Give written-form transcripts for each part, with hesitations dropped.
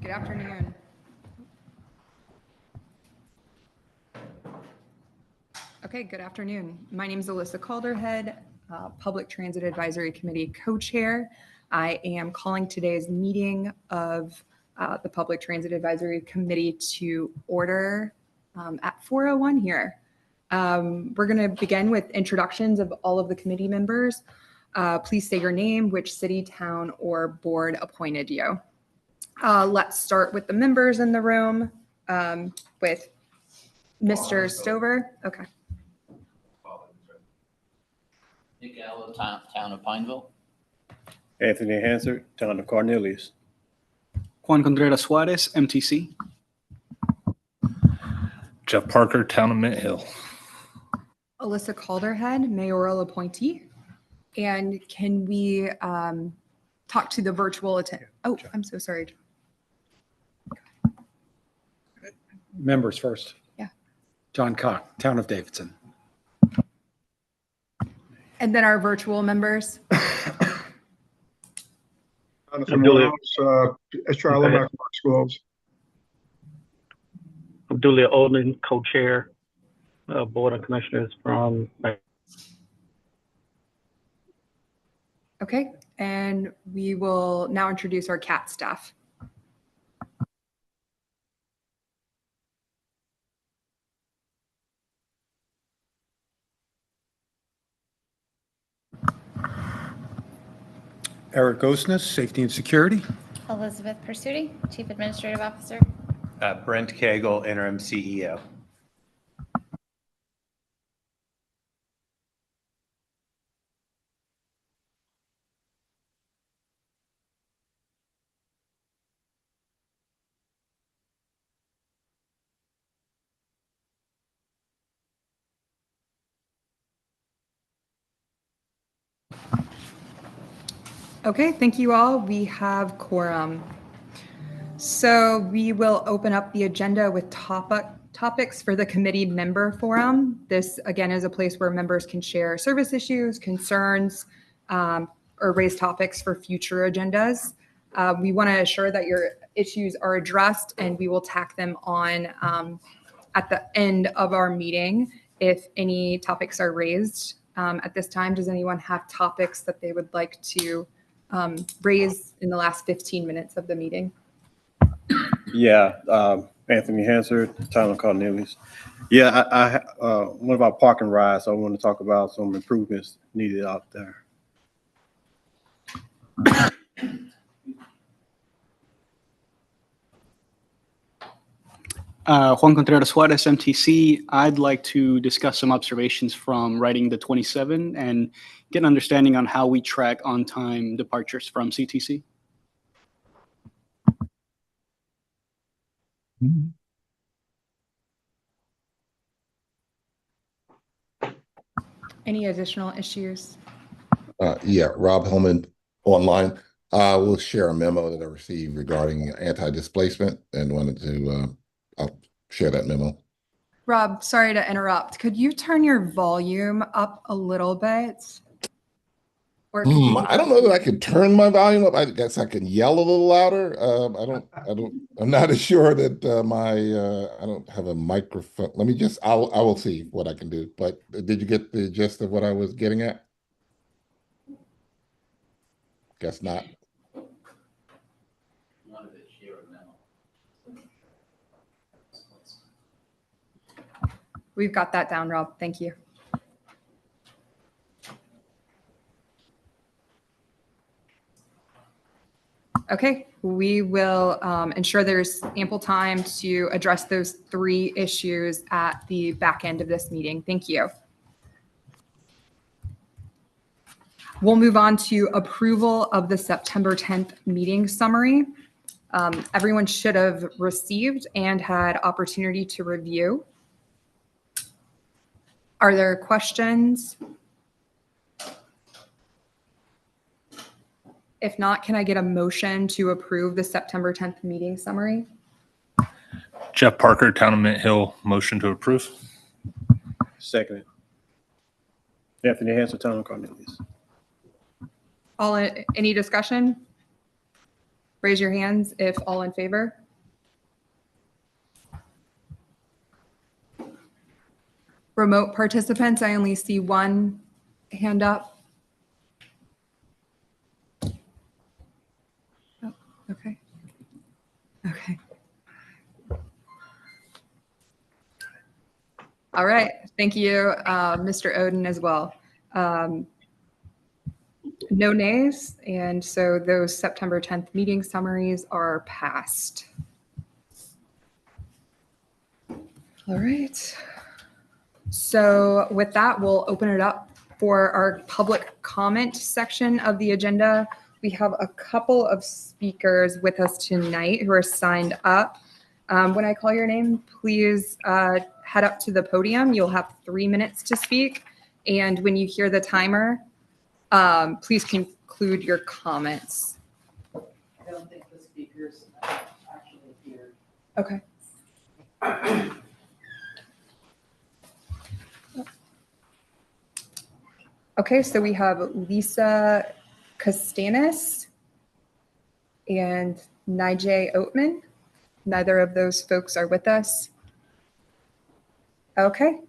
Good afternoon. Okay, good afternoon. My name is Alyssa Calderhead, Public Transit Advisory Committee co-chair. I am calling today's meeting of the Public Transit Advisory Committee to order at 4:01 here. We're going to begin with introductions of all of the committee members. Please say your name, which city, town, or board appointed you. Let's start with the members in the room with Mr. Stover. Okay. Nick Gallo, town of Pineville. Anthony Hansard, town of Cornelius. Juan Contreras Suarez, MTC. Jeff Parker, town of Mint Hill. Alyssa Calderhead, mayoral appointee. And can we talk to the virtual attendant? Oh, I'm so sorry. Members first. Yeah. John Cock, town of Davidson. And then our virtual members. Abdullah Schools. Abdullah Olden, co-chair, Board of Commissioners from. Okay, and we will now introduce our CAT staff. Eric Osnes, safety and security. Elizabeth Pursuti, Chief Administrative Officer. Brent Cagle, interim CEO. Okay, thank you all. We have quorum. So we will open up the agenda with topics for the committee member forum. This, again, is a place where members can share service issues, concerns, or raise topics for future agendas. We want to assure that your issues are addressed, and we will tack them on at the end of our meeting if any topics are raised. At this time, does anyone have topics that they would like to raise in the last 15 minutes of the meeting? Yeah, Anthony Hansard, town of Cornelius. Yeah, I one of our parking rides, I want to talk about some improvements needed out there. Juan Contreras Suarez, MTC. I'd like to discuss some observations from writing the 27 and get an understanding on how we track on-time departures from CTC. Any additional issues? Yeah, Rob Hellman online. We'll share a memo that I received regarding anti-displacement and wanted to I'll share that memo. Rob, sorry to interrupt. Could you turn your volume up a little bit? Or I don't know that I can turn my volume up. I guess I can yell a little louder. I'm not as sure that I don't have a microphone. Let me just, I will see what I can do. But did you get the gist of what I was getting at? Guess not. We've got that down, Rob. Thank you. Okay, we will ensure there's ample time to address those 3 issues at the back end of this meeting. Thank you. We'll move on to approval of the September 10th meeting summary. Everyone should have received and had opportunity to review. Are there questions? If not, can I get a motion to approve the September 10th meeting summary? Jeff Parker, town of Mint Hill, motion to approve. Second. Anthony Hansard, town of Cornelius. Any discussion? raise your hands if all in favor. Remote participants, I only see one hand up. Oh, okay. Okay. All right. Thank you, Mr. Oden as well. No nays, and so those September 10th meeting summaries are passed. All right. So with that, we'll open it up for our public comment section of the agenda. We have a couple of speakers with us tonight who are signed up. When I call your name, please head up to the podium. You'll have 3 minutes to speak. And when you hear the timer, please conclude your comments. I don't think the speakers actually here. Okay. Okay, so we have Lisa Castanis and Nijay Oatman. Neither of those folks are with us. Okay,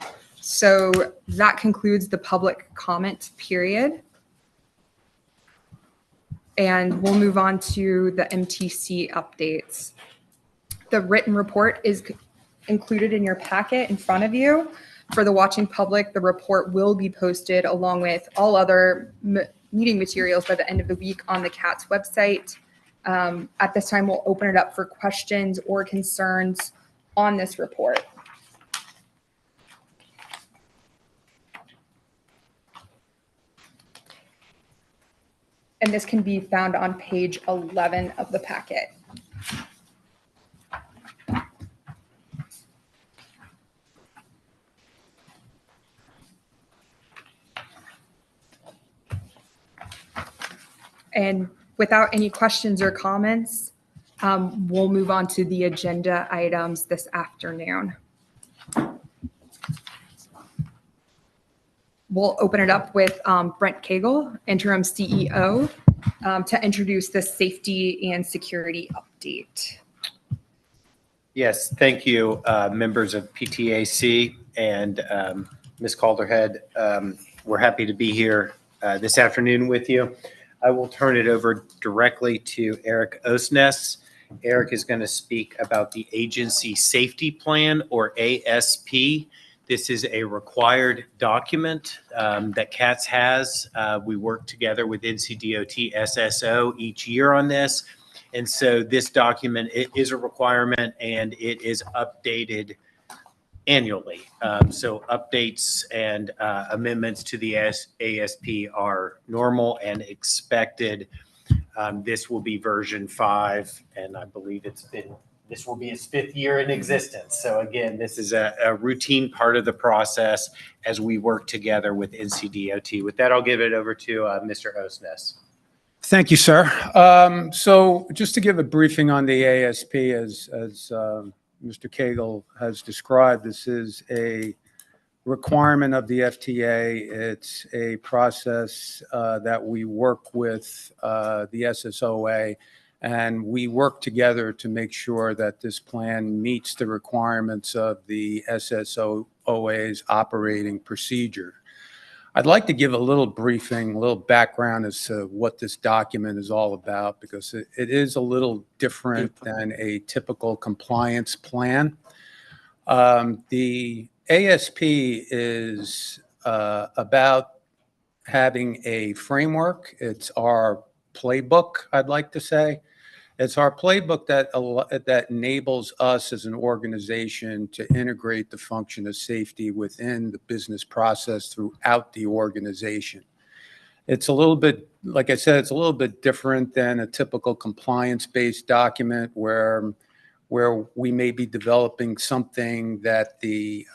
so that concludes the public comment period. And we'll move on to the MTC updates. The written report is included in your packet in front of you. For the watching public, the report will be posted along with all other meeting materials by the end of the week on the CATS website. At this time, we'll open it up for questions or concerns on this report. And this can be found on page 11 of the packet. And without any questions or comments, we'll move on to the agenda items this afternoon. We'll open it up with Brent Cagle, interim CEO, to introduce the safety and security update. Yes, thank you, members of PTAC and Ms. Calderhead. We're happy to be here this afternoon with you. I will turn it over directly to Eric Osnes. Eric is going to speak about the Agency Safety Plan, or ASP. This is a required document that CATS has. We work together with NCDOT SSO each year on this. And so this document, it is a requirement and it is updated annually. So updates and amendments to the ASP are normal and expected. This will be version 5, and I believe this will be its 5th year in existence. So again, this is a routine part of the process as we work together with NCDOT. With that, I'll give it over to Mr. Osnes. Thank you, sir. So just to give a briefing on the ASP, as Mr. Cagle has described, this is a requirement of the FTA. It's a process that we work with the SSOA, and we work together to make sure that this plan meets the requirements of the SSOA's operating procedure. I'd like to give a little briefing, a little background as to what this document is all about, because it is a little different than a typical compliance plan. The ASP is about having a framework. It's our playbook, I'd like to say. It's our playbook that enables us as an organization to integrate the function of safety within the business process throughout the organization. It's a little bit, like I said, it's a little bit different than a typical compliance-based document where we may be developing something that the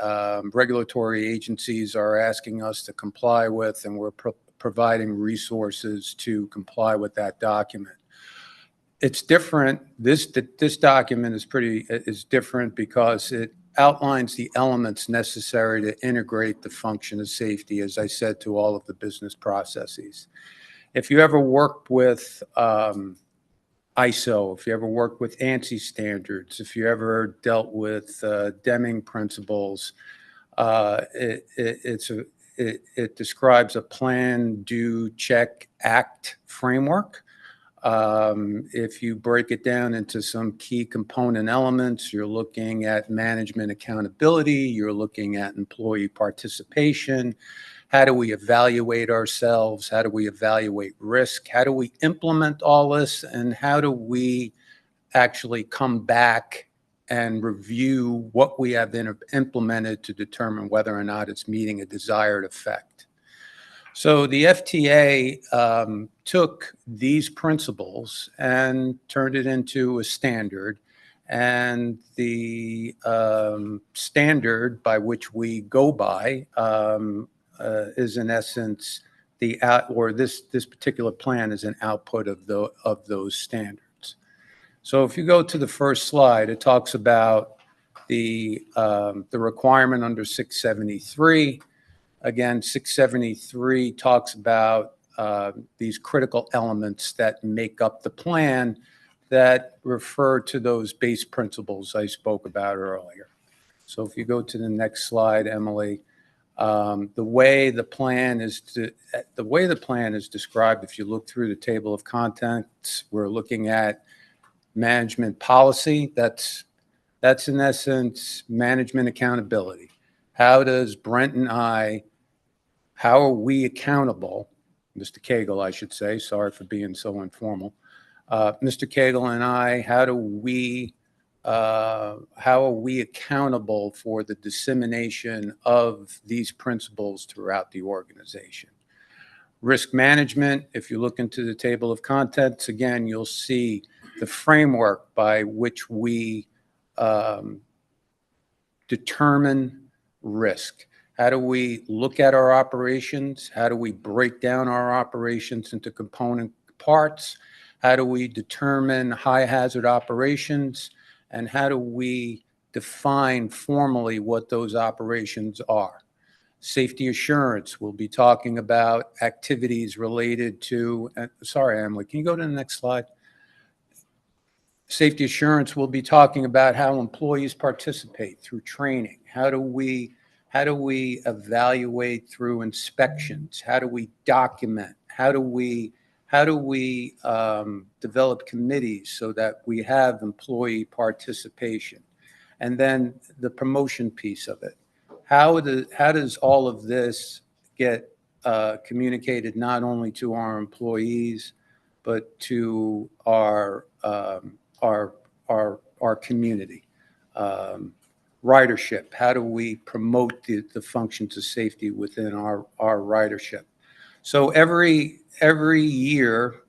regulatory agencies are asking us to comply with, and we're providing resources to comply with that document. It's different. This document is different because it outlines the elements necessary to integrate the function of safety, as I said, to all of the business processes. If you ever worked with ISO, if you ever worked with ANSI standards, if you ever dealt with Deming principles, it describes a plan, do, check, act framework. If you break it down into some key component elements, you're looking at management accountability, you're looking at employee participation. How do we evaluate ourselves? How do we evaluate risk? How do we implement all this? And how do we actually come back and review what we have implemented to determine whether or not it's meeting a desired effect? So the FTA took these principles and turned it into a standard. And the standard by which we go by is in essence this particular plan is an output of those standards. So if you go to the first slide, it talks about the requirement under 673. Again, 673 talks about these critical elements that make up the plan that refer to those base principles I spoke about earlier. So if you go to the next slide, Emily, the way the plan is described, if you look through the table of contents, we're looking at management policy. That's in essence management accountability. How does Brent and how are we accountable, Mr. Cagle, I should say, sorry for being so informal. Mr. Cagle and I, how are we accountable for the dissemination of these principles throughout the organization? Risk management, if you look into the table of contents, again, you'll see the framework by which we determine risk. How do we look at our operations? How do we break down our operations into component parts? How do we determine high hazard operations? And how do we define formally what those operations are? Safety assurance, we'll be talking about activities related to, sorry, Emily, can you go to the next slide? Safety assurance, we'll be talking about how employees participate through training. How do we evaluate through inspections? How do we document? How do we develop committees so that we have employee participation? And then the promotion piece of it. How does all of this get communicated not only to our employees, but to our community? Ridership, how do we promote the functions of safety within our ridership? So every year,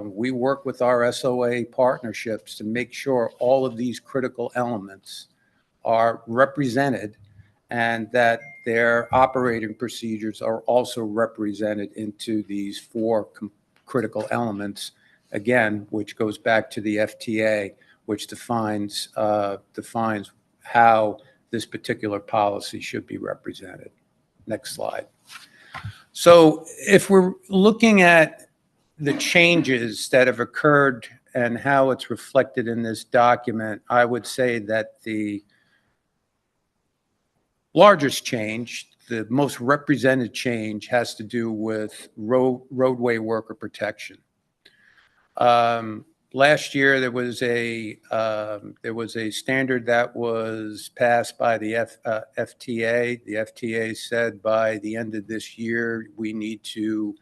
we work with our SOA partnerships to make sure all of these critical elements are represented and that their operating procedures are also represented into these four critical elements, again, which goes back to the FTA, which defines how this particular policy should be represented. Next slide. So if we're looking at the changes that have occurred and how it's reflected in this document, I would say that the largest change, the most represented change, has to do with roadway worker protection. Last year, there was a standard that was passed by the FTA. The FTA said by the end of this year, we need to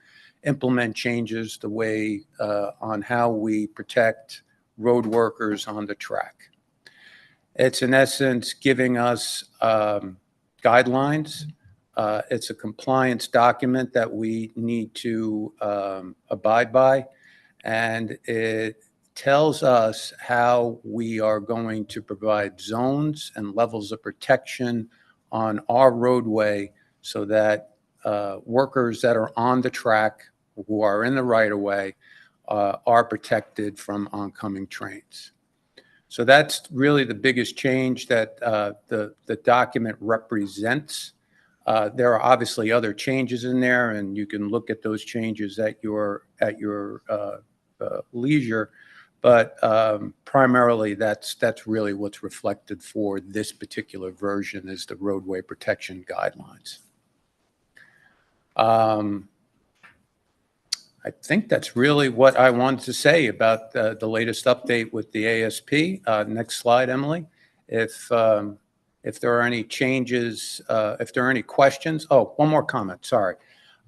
implement changes the way on how we protect road workers on the track. It's in essence giving us guidelines. It's a compliance document that we need to abide by, and it tells us how we are going to provide zones and levels of protection on our roadway so that workers that are on the track, who are in the right-of-way, are protected from oncoming trains. So that's really the biggest change that the document represents. There are obviously other changes in there, and you can look at those changes at your leisure. But primarily, that's really what's reflected for this particular version is the roadway protection guidelines. I think that's really what I wanted to say about the latest update with the ASP. Next slide, Emily. If there are any changes, if there are any questions. Oh, one more comment, sorry.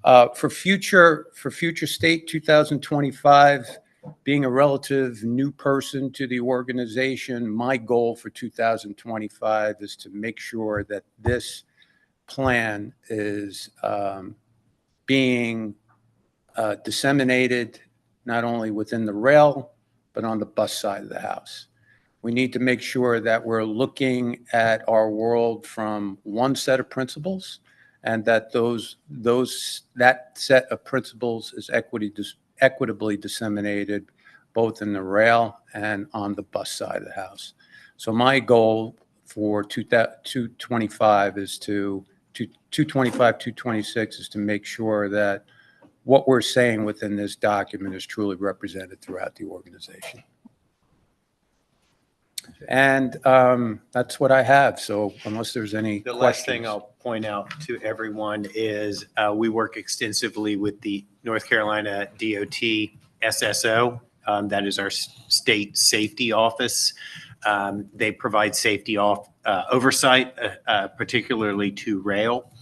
For future state 2025, being a relative new person to the organization, my goal for 2025 is to make sure that this plan is being disseminated not only within the rail, but on the bus side of the house. We need to make sure that we're looking at our world from one set of principles, and that that set of principles is equitably disseminated both in the rail and on the bus side of the house. So my goal for 225 is 226 is to make sure that what we're saying within this document is truly represented throughout the organization. And that's what I have. So unless there's any The questions. last thing I'll point out to everyone is we work extensively with the North Carolina DOT SSO. That is our state safety office. They provide safety oversight, particularly to rail.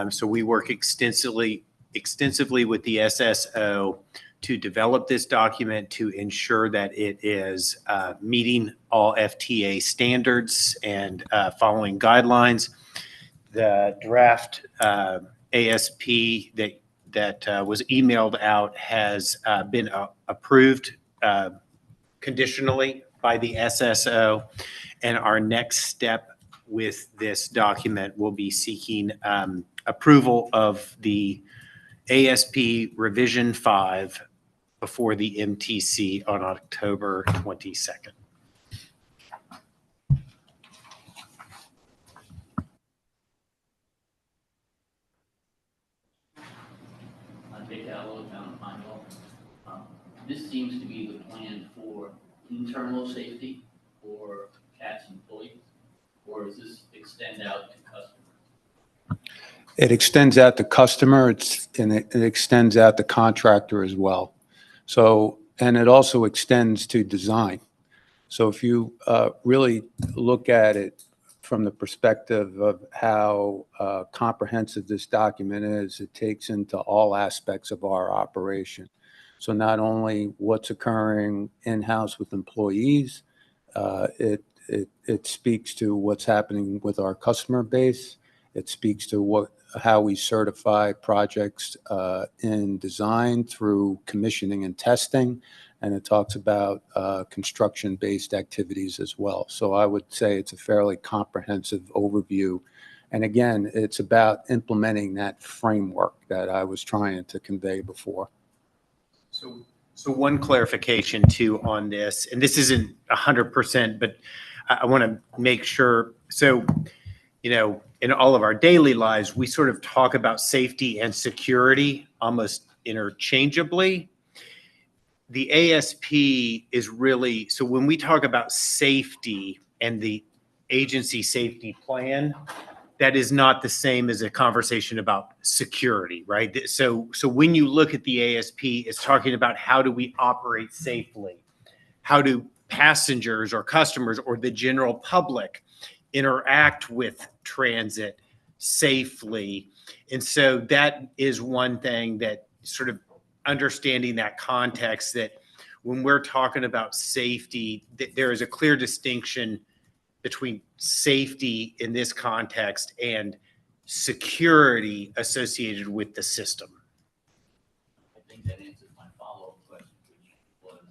So we work extensively with the SSO to develop this document to ensure that it is meeting all FTA standards and following guidelines. The draft ASP that was emailed out has been approved conditionally by the SSO, and our next step with this document will be seeking approval of the ASP Revision 5 before the MTC on October 22nd. This seems to be the plan for internal safety for CATS employees, or does this extend out to customers? It extends out to customer, and it extends out to contractor as well. So, and it also extends to design. So if you really look at it from the perspective of how comprehensive this document is, it takes into all aspects of our operation. So not only what's occurring in-house with employees, it speaks to what's happening with our customer base. It speaks to how we certify projects in design through commissioning and testing, and it talks about construction-based activities as well. So I would say it's a fairly comprehensive overview. And again, it's about implementing that framework that I was trying to convey before. So one clarification too on this, and this isn't 100%, but I want to make sure. So, you know, in all of our daily lives, we sort of talk about safety and security almost interchangeably. The ASP is really, so when we talk about safety and the agency safety plan, that is not the same as a conversation about security, right? So when you look at the ASP, it's talking about how do we operate safely? How do passengers or customers or the general public interact with transit safely? And so that is one thing that sort of understanding that context, that when we're talking about safety, that there is a clear distinction between safety in this context and security associated with the system. I think that answers my follow-up question, which was,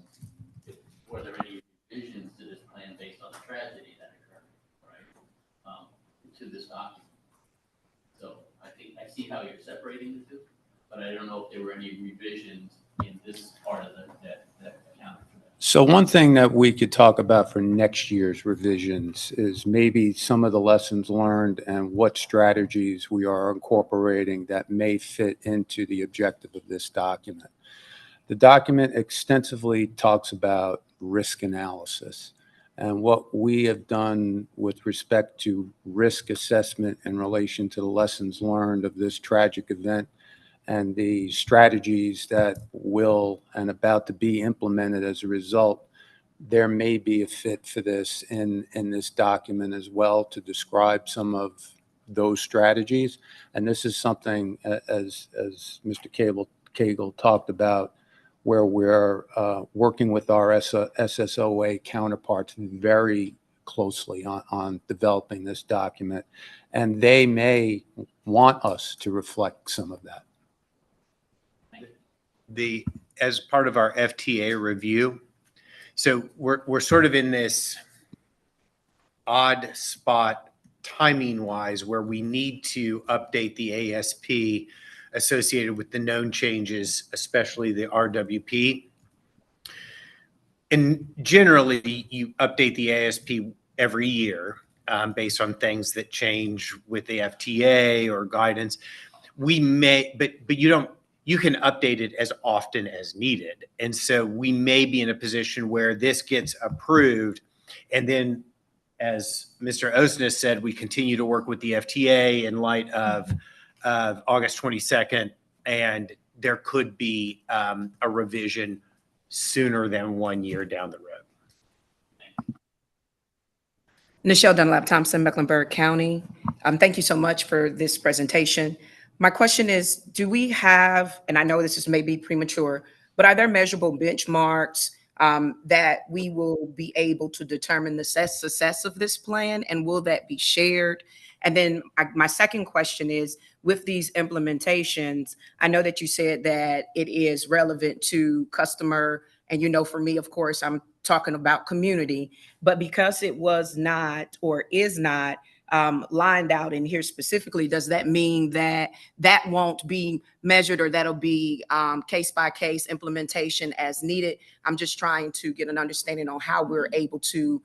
were there any revisions to this plan based on the tragedy that occurred, right, to this document? So I think I see how you're separating the two, but I don't know if there were any revisions in this part of that accounted for that. So one thing that we could talk about for next year's revisions is maybe some of the lessons learned and what strategies we are incorporating that may fit into the objective of this document. The document extensively talks about risk analysis. And what we have done with respect to risk assessment in relation to the lessons learned of this tragic event and the strategies that will and about to be implemented as a result, there may be a fit for this in this document as well to describe some of those strategies. And this is something, as Mr. Cagle talked about, where we're working with our SSOA counterparts very closely on developing this document. And they may want us to reflect some of that. As part of our FTA review, so we're sort of in this odd spot timing wise where we need to update the ASP associated with the known changes, especially the RWP. And generally you update the ASP every year based on things that change with the FTA or guidance. We may, but you can update it as often as needed. And so we may be in a position where this gets approved. And then, as Mr. Osnes said, we continue to work with the FTA in light of August 22nd. And there could be a revision sooner than 1 year down the road. Nichelle Dunlap Thompson, Mecklenburg County. Thank you so much for this presentation. My question is, do we have, and I know this is maybe premature, but are there measurable benchmarks that we will be able to determine the success of this plan, and will that be shared? And then my second question is, with these implementations, I know that you said that it is relevant to customer, and for me, of course, I'm talking about community, but because it was not or is not lined out in here specifically, does that mean that that won't be measured, or that'll be case by case implementation as needed? I'm just trying to get an understanding on how we're able to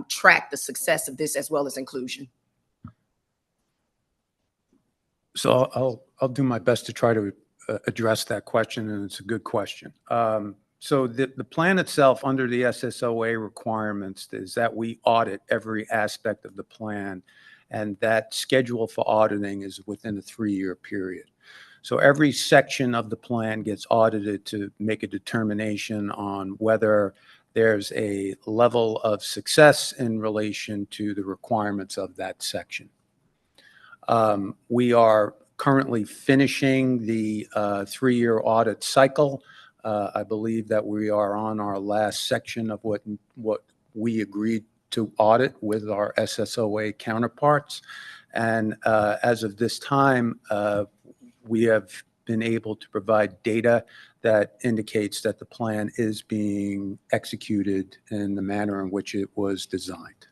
track the success of this as well as inclusion. So I'll do my best to try to address that question, and it's a good question. So the plan itself under the SSOA requirements is that we audit every aspect of the plan, and that schedule for auditing is within a 3-year period. So every section of the plan gets audited to make a determination on whether there's a level of success in relation to the requirements of that section. We are currently finishing the 3-year audit cycle. I believe that we are on our last section of what we agreed to audit with our SSOA counterparts. And as of this time, we have been able to provide data that indicates that the plan is being executed in the manner in which it was designed.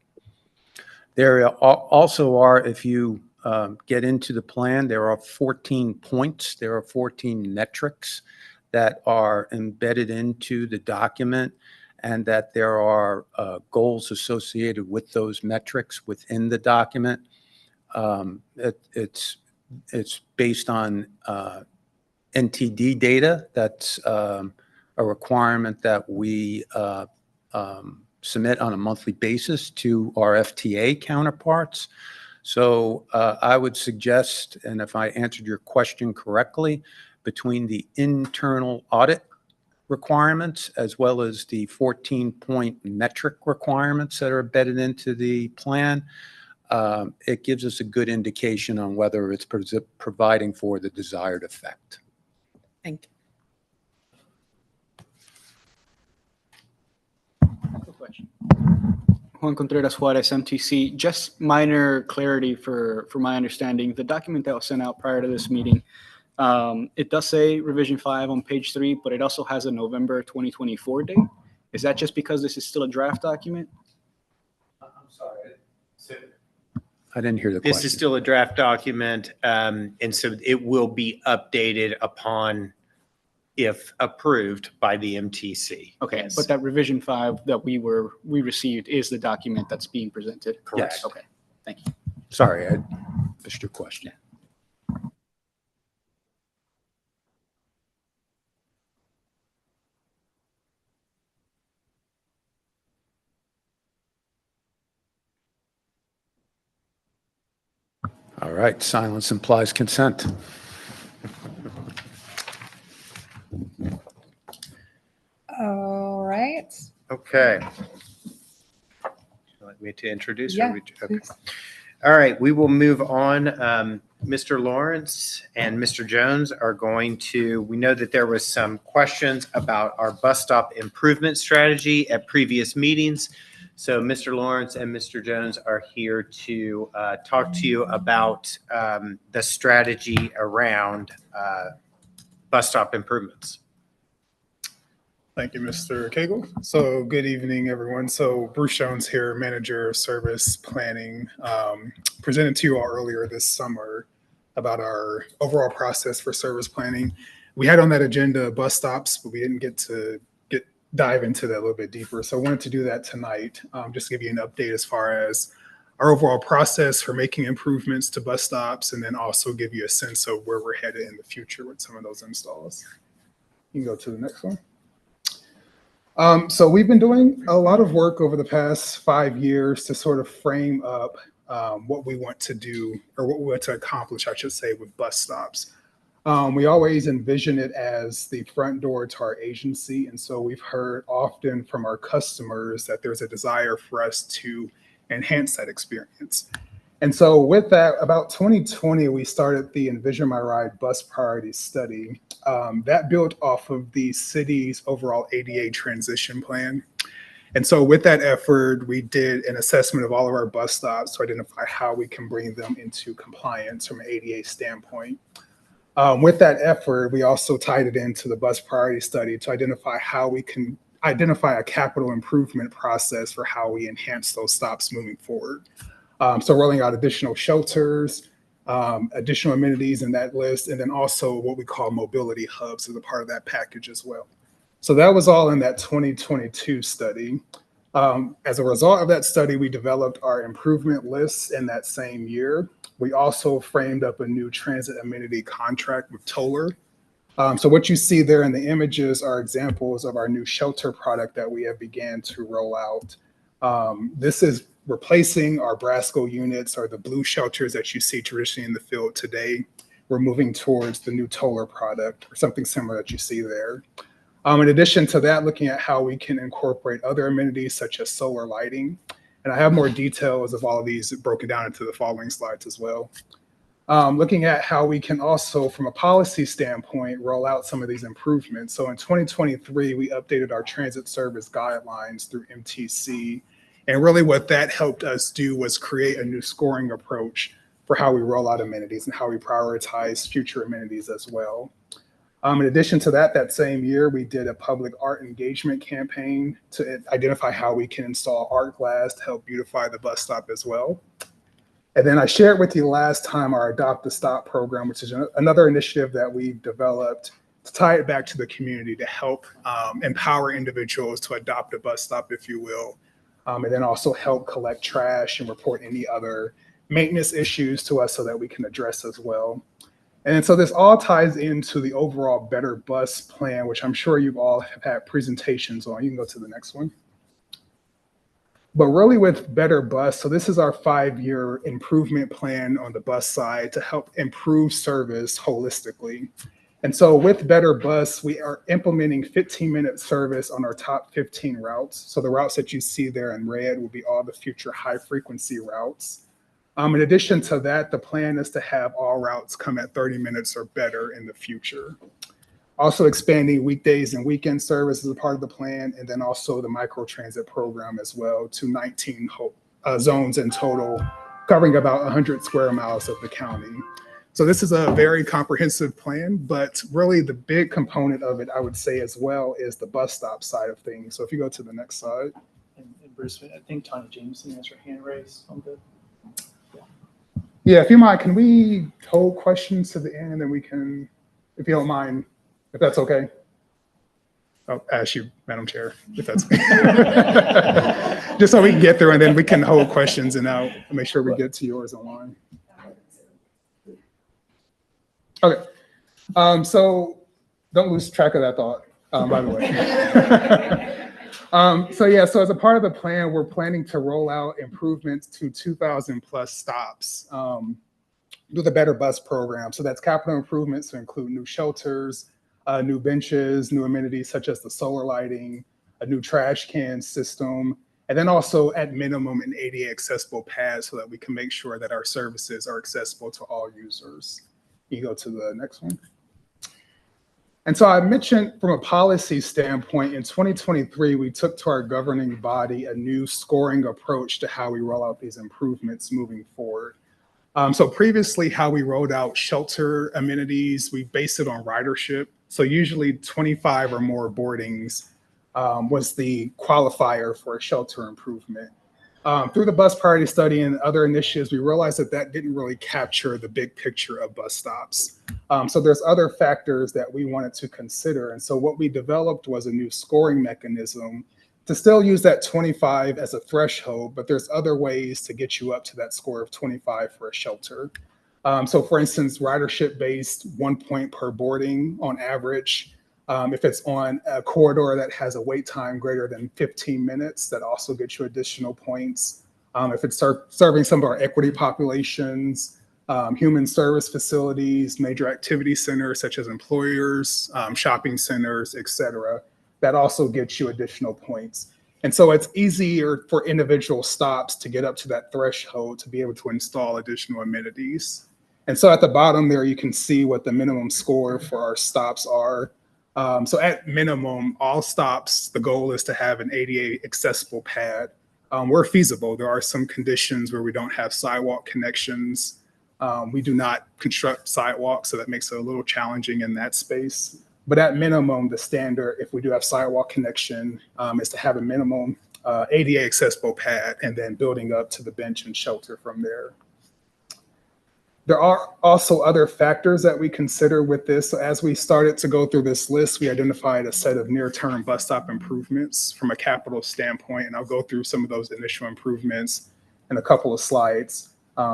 There also are, if you get into the plan, there are 14 points, there are 14 metrics that are embedded into the document, and that there are goals associated with those metrics within the document. It's based on NTD data. That's a requirement that we submit on a monthly basis to our FTA counterparts. So I would suggest, and if I answered your question correctly, between the internal audit requirements as well as the 14-point metric requirements that are embedded into the plan, it gives us a good indication on whether it's providing for the desired effect. Thank you. Juan Contreras Juarez, MTC. Just minor clarity for my understanding. The document that was sent out prior to this meeting, it does say revision 5 on page 3, but it also has a November 2024 date. Is that just because this is still a draft document? I'm sorry. I didn't hear the question. This is still a draft document, and so it will be updated upon, if approved by the MTC. Okay, Yes. but that revision 5 that we received is the document that's being presented? Correct. Yes. Okay, thank you. Sorry, I missed your question. All right, silence implies consent. All right. Okay. Would you like me to introduce? or Yeah, okay. please. All right, we will move on. Mr. Lawrence and Mr. Jones are going to, we know that there was some questions about our bus stop improvement strategy at previous meetings. So Mr. Lawrence and Mr. Jones are here to talk to you about the strategy around bus stop improvements. Thank you, Mr. Cagle. So good evening, everyone. So Bruce Jones here, Manager of Service Planning, presented to you all earlier this summer about our overall process for service planning. We had on that agenda bus stops, but we didn't get to dive into that a little bit deeper. So I wanted to do that tonight, just to give you an update as far as our overall process for making improvements to bus stops, and then also give you a sense of where we're headed in the future with some of those installs. You can go to the next one. So we've been doing a lot of work over the past 5 years to sort of frame up what we want to do, or what we want to accomplish, I should say, with bus stops. We always envision it as the front door to our agency. And so we've heard often from our customers that there's a desire for us to enhance that experience. And so with that, about 2020, we started the Envision My Ride bus priority study. That built off of the city's overall ADA transition plan. And so with that effort, we did an assessment of all of our bus stops to identify how we can bring them into compliance from an ADA standpoint. With that effort, we also tied it into the bus priority study to identify how we can identify a capital improvement process for how we enhance those stops moving forward. So rolling out additional shelters, additional amenities in that list, and then also what we call mobility hubs as a part of that package as well. So that was all in that 2022 study. As a result of that study, we developed our improvement lists in that same year. We also framed up a new transit amenity contract with Toller. So what you see there in the images are examples of our new shelter product that we have began to roll out. This is replacing our Brasco units, or the blue shelters that you see traditionally in the field today. We're moving towards the new Toller product, or something similar that you see there. In addition to that, looking at how we can incorporate other amenities such as solar lighting. And I have more details of all of these broken down into the following slides as well. Looking at how we can also, from a policy standpoint, roll out some of these improvements. So in 2023, we updated our transit service guidelines through MTC. And really what that helped us do was create a new scoring approach for how we roll out amenities and how we prioritize future amenities as well. In addition to that, that same year, we did a public art engagement campaign to identify how we can install art glass to help beautify the bus stop as well. And then I shared with you last time our Adopt a Stop program, which is another initiative that we developed to tie it back to the community to help empower individuals to adopt a bus stop, if you will, and then also help collect trash and report any other maintenance issues to us so that we can address as well. And so this all ties into the overall Better Bus plan, which I'm sure you all have had presentations on. You can go to the next one. But really with Better Bus, so this is our 5-year improvement plan on the bus side to help improve service holistically. And so with Better Bus, we are implementing 15-minute service on our top 15 routes. So the routes that you see there in red will be all the future high-frequency routes. In addition to that, the plan is to have all routes come at 30 minutes or better in the future. Also expanding weekdays and weekend service as a part of the plan, and then also the microtransit program as well to 19 zones in total, covering about 100 square miles of the county. So this is a very comprehensive plan, but really the big component of it, I would say as well, is the bus stop side of things. So if you go to the next slide. And Bruce, I think Tanya Jameson has her hand raised. I'm good. Yeah, if you mind, can we hold questions to the end, and then we can, if you don't mind, if that's okay. I'll ask you, Madam Chair, if that's okay. Just so we can get through, and then we can hold questions, and I'll make sure we get to yours online. Okay. So don't lose track of that thought, by the way. So as a part of the plan, we're planning to roll out improvements to 2,000 plus stops do the Better Bus program. So that's capital improvements to include new shelters, new benches, new amenities such as the solar lighting, a new trash can system, and then also at minimum an ADA accessible pad so that we can make sure that our services are accessible to all users. You go to the next one. And so I mentioned from a policy standpoint, in 2023, we took to our governing body a new scoring approach to how we roll out these improvements moving forward. So previously, how we rolled out shelter amenities, we based it on ridership. So usually 25 or more boardings was the qualifier for a shelter improvement. Through the bus priority study and other initiatives, we realized that that didn't really capture the big picture of bus stops. So there's other factors that we wanted to consider. And so what we developed was a new scoring mechanism to still use that 25 as a threshold, but there's other ways to get you up to that score of 25 for a shelter. So for instance, ridership based 1 point per boarding on average. If it's on a corridor that has a wait time greater than 15 minutes, that also gets you additional points. If it's serving some of our equity populations, human service facilities, major activity centers such as employers, shopping centers, et cetera, that also gets you additional points. And so it's easier for individual stops to get up to that threshold to be able to install additional amenities. And so at the bottom there, you can see what the minimum score for our stops are. So at minimum, all stops, the goal is to have an ADA accessible pad. Where feasible, there are some conditions where we don't have sidewalk connections. We do not construct sidewalks, so that makes it a little challenging in that space. But at minimum, the standard, if we do have sidewalk connection, is to have a minimum ADA accessible pad and then building up to the bench and shelter from there. There are also other factors that we consider with this. So as we started to go through this list, we identified a set of near-term bus stop improvements from a capital standpoint, and I'll go through some of those initial improvements in a couple of slides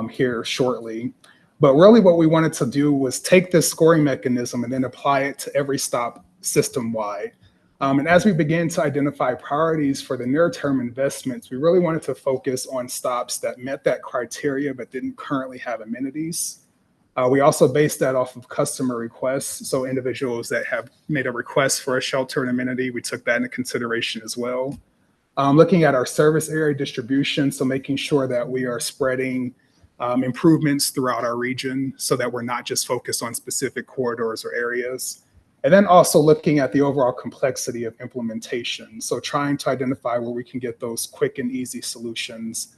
here shortly. But really what we wanted to do was take this scoring mechanism and then apply it to every stop system-wide. And as we began to identify priorities for the near-term investments, we really wanted to focus on stops that met that criteria but didn't currently have amenities. We also based that off of customer requests. So individuals that have made a request for a shelter and amenity, we took that into consideration as well. Looking at our service area distribution, so making sure that we are spreading improvements throughout our region so that we're not just focused on specific corridors or areas. And then also looking at the overall complexity of implementation. So trying to identify where we can get those quick and easy solutions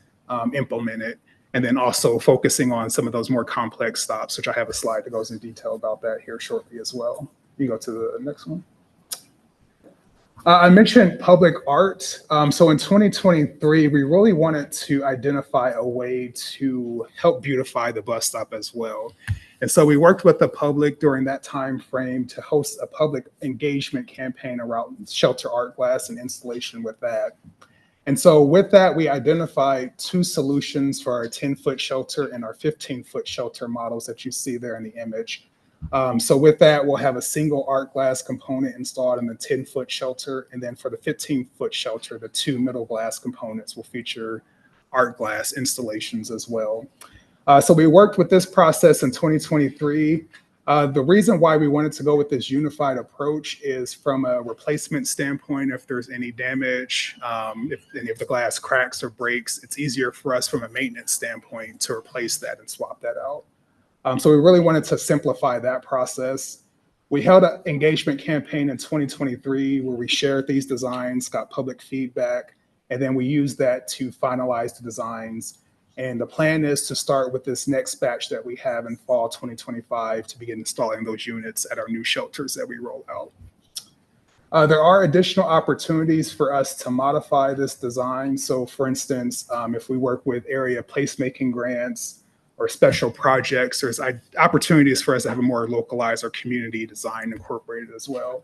implemented. And then also focusing on some of those more complex stops, which I have a slide that goes in detail about that here shortly as well. You go to the next one. I mentioned public art. So in 2023, we really wanted to identify a way to help beautify the bus stop as well. And so we worked with the public during that time frame to host a public engagement campaign around shelter art glass and installation with that. And so with that, we identified 2 solutions for our 10-foot shelter and our 15-foot shelter models that you see there in the image. So with that, we'll have a single art glass component installed in the 10-foot shelter. And then for the 15-foot shelter, the 2 middle glass components will feature art glass installations as well. So we worked with this process in 2023. The reason why we wanted to go with this unified approach is from a replacement standpoint. If there's any damage, if any of the glass cracks or breaks, it's easier for us from a maintenance standpoint to replace that and swap that out. So we really wanted to simplify that process. We held an engagement campaign in 2023 where we shared these designs, got public feedback, and then we used that to finalize the designs. And the plan is to start with this next batch that we have in fall 2025 to begin installing those units at our new shelters that we roll out. There are additional opportunities for us to modify this design. So for instance, if we work with area placemaking grants or special projects, there's opportunities for us to have a more localized or community design incorporated as well.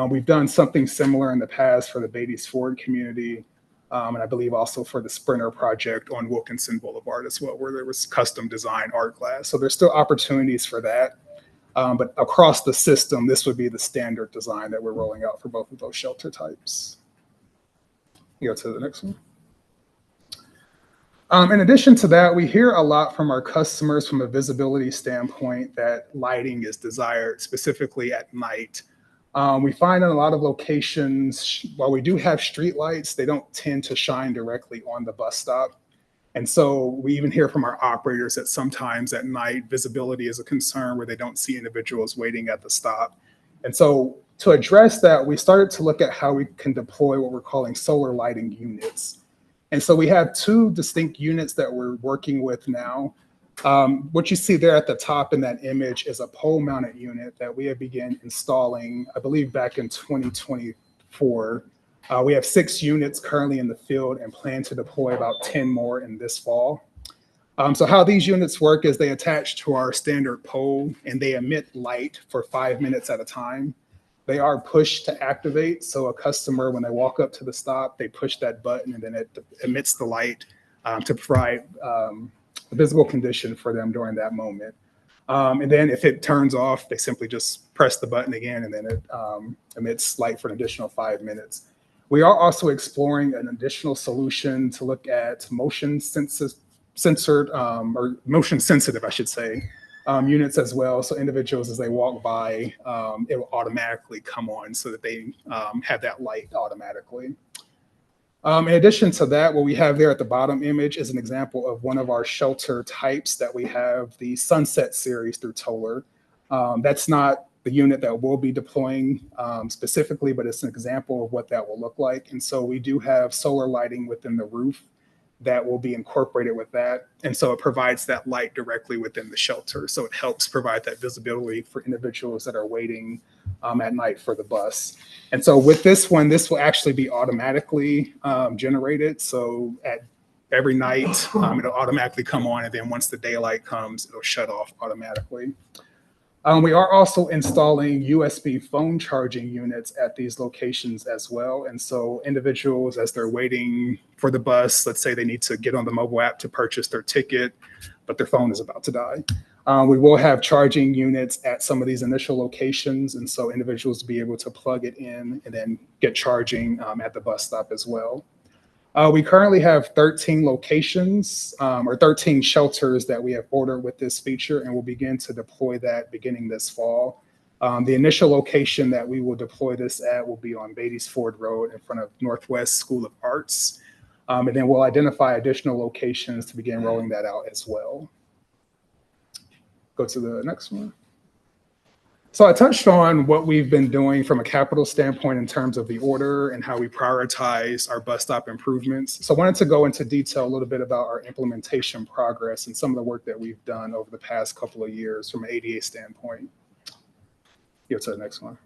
We've done something similar in the past for the Beatties Ford community. And I believe also for the Sprinter project on Wilkinson Boulevard as well, where there was custom design art glass. So there's still opportunities for that. But across the system, this would be the standard design that we're rolling out for both of those shelter types. You go to the next one. In addition to that, we hear a lot from our customers from a visibility standpoint that lighting is desired, specifically at night. We find in a lot of locations, while we do have street lights, they don't tend to shine directly on the bus stop. And so we even hear from our operators that sometimes at night, visibility is a concern where they don't see individuals waiting at the stop. And so to address that, we started to look at how we can deploy what we're calling solar lighting units. And so we have two distinct units that we're working with now. What you see there at the top in that image is a pole mounted unit that we have begun installing, I believe back in 2024. We have 6 units currently in the field and plan to deploy about 10 more in this fall. So how these units work is they attach to our standard pole and they emit light for 5 minutes at a time. They are pushed to activate. So a customer, when they walk up to the stop, they push that button and then it emits the light to provide a visible condition for them during that moment. And then if it turns off, they simply just press the button again and then it emits light for an additional 5 minutes. We are also exploring an additional solution to look at motion sensitive, I should say, units as well. So individuals, as they walk by, it will automatically come on so that they have that light automatically. In addition to that, what we have there at the bottom image is an example of one of our shelter types that we have, the Sunset series through Toller. That's not the unit that we'll be deploying specifically, but it's an example of what that will look like. And so we do have solar lighting within the roof that will be incorporated with that. And so it provides that light directly within the shelter. So it helps provide that visibility for individuals that are waiting at night for the bus. And so with this one, this will actually be automatically generated. So at every night, it'll automatically come on. And then once the daylight comes, it'll shut off automatically. We are also installing USB phone charging units at these locations as well. And so individuals, as they're waiting for the bus, let's say they need to get on the mobile app to purchase their ticket, but their phone is about to die. We will have charging units at some of these initial locations. And so individuals will be able to plug it in and then get charging at the bus stop as well. We currently have 13 locations or 13 shelters that we have ordered with this feature, and we'll begin to deploy that beginning this fall. The initial location that we will deploy this at will be on Beatties Ford Road in front of Northwest School of Arts. And then we'll identify additional locations to begin rolling that out as well. Go to the next one. So I touched on what we've been doing from a capital standpoint in terms of the order and how we prioritize our bus stop improvements. So I wanted to go into detail a little bit about our implementation progress and some of the work that we've done over the past couple of years from an ADA standpoint. Go to the next one.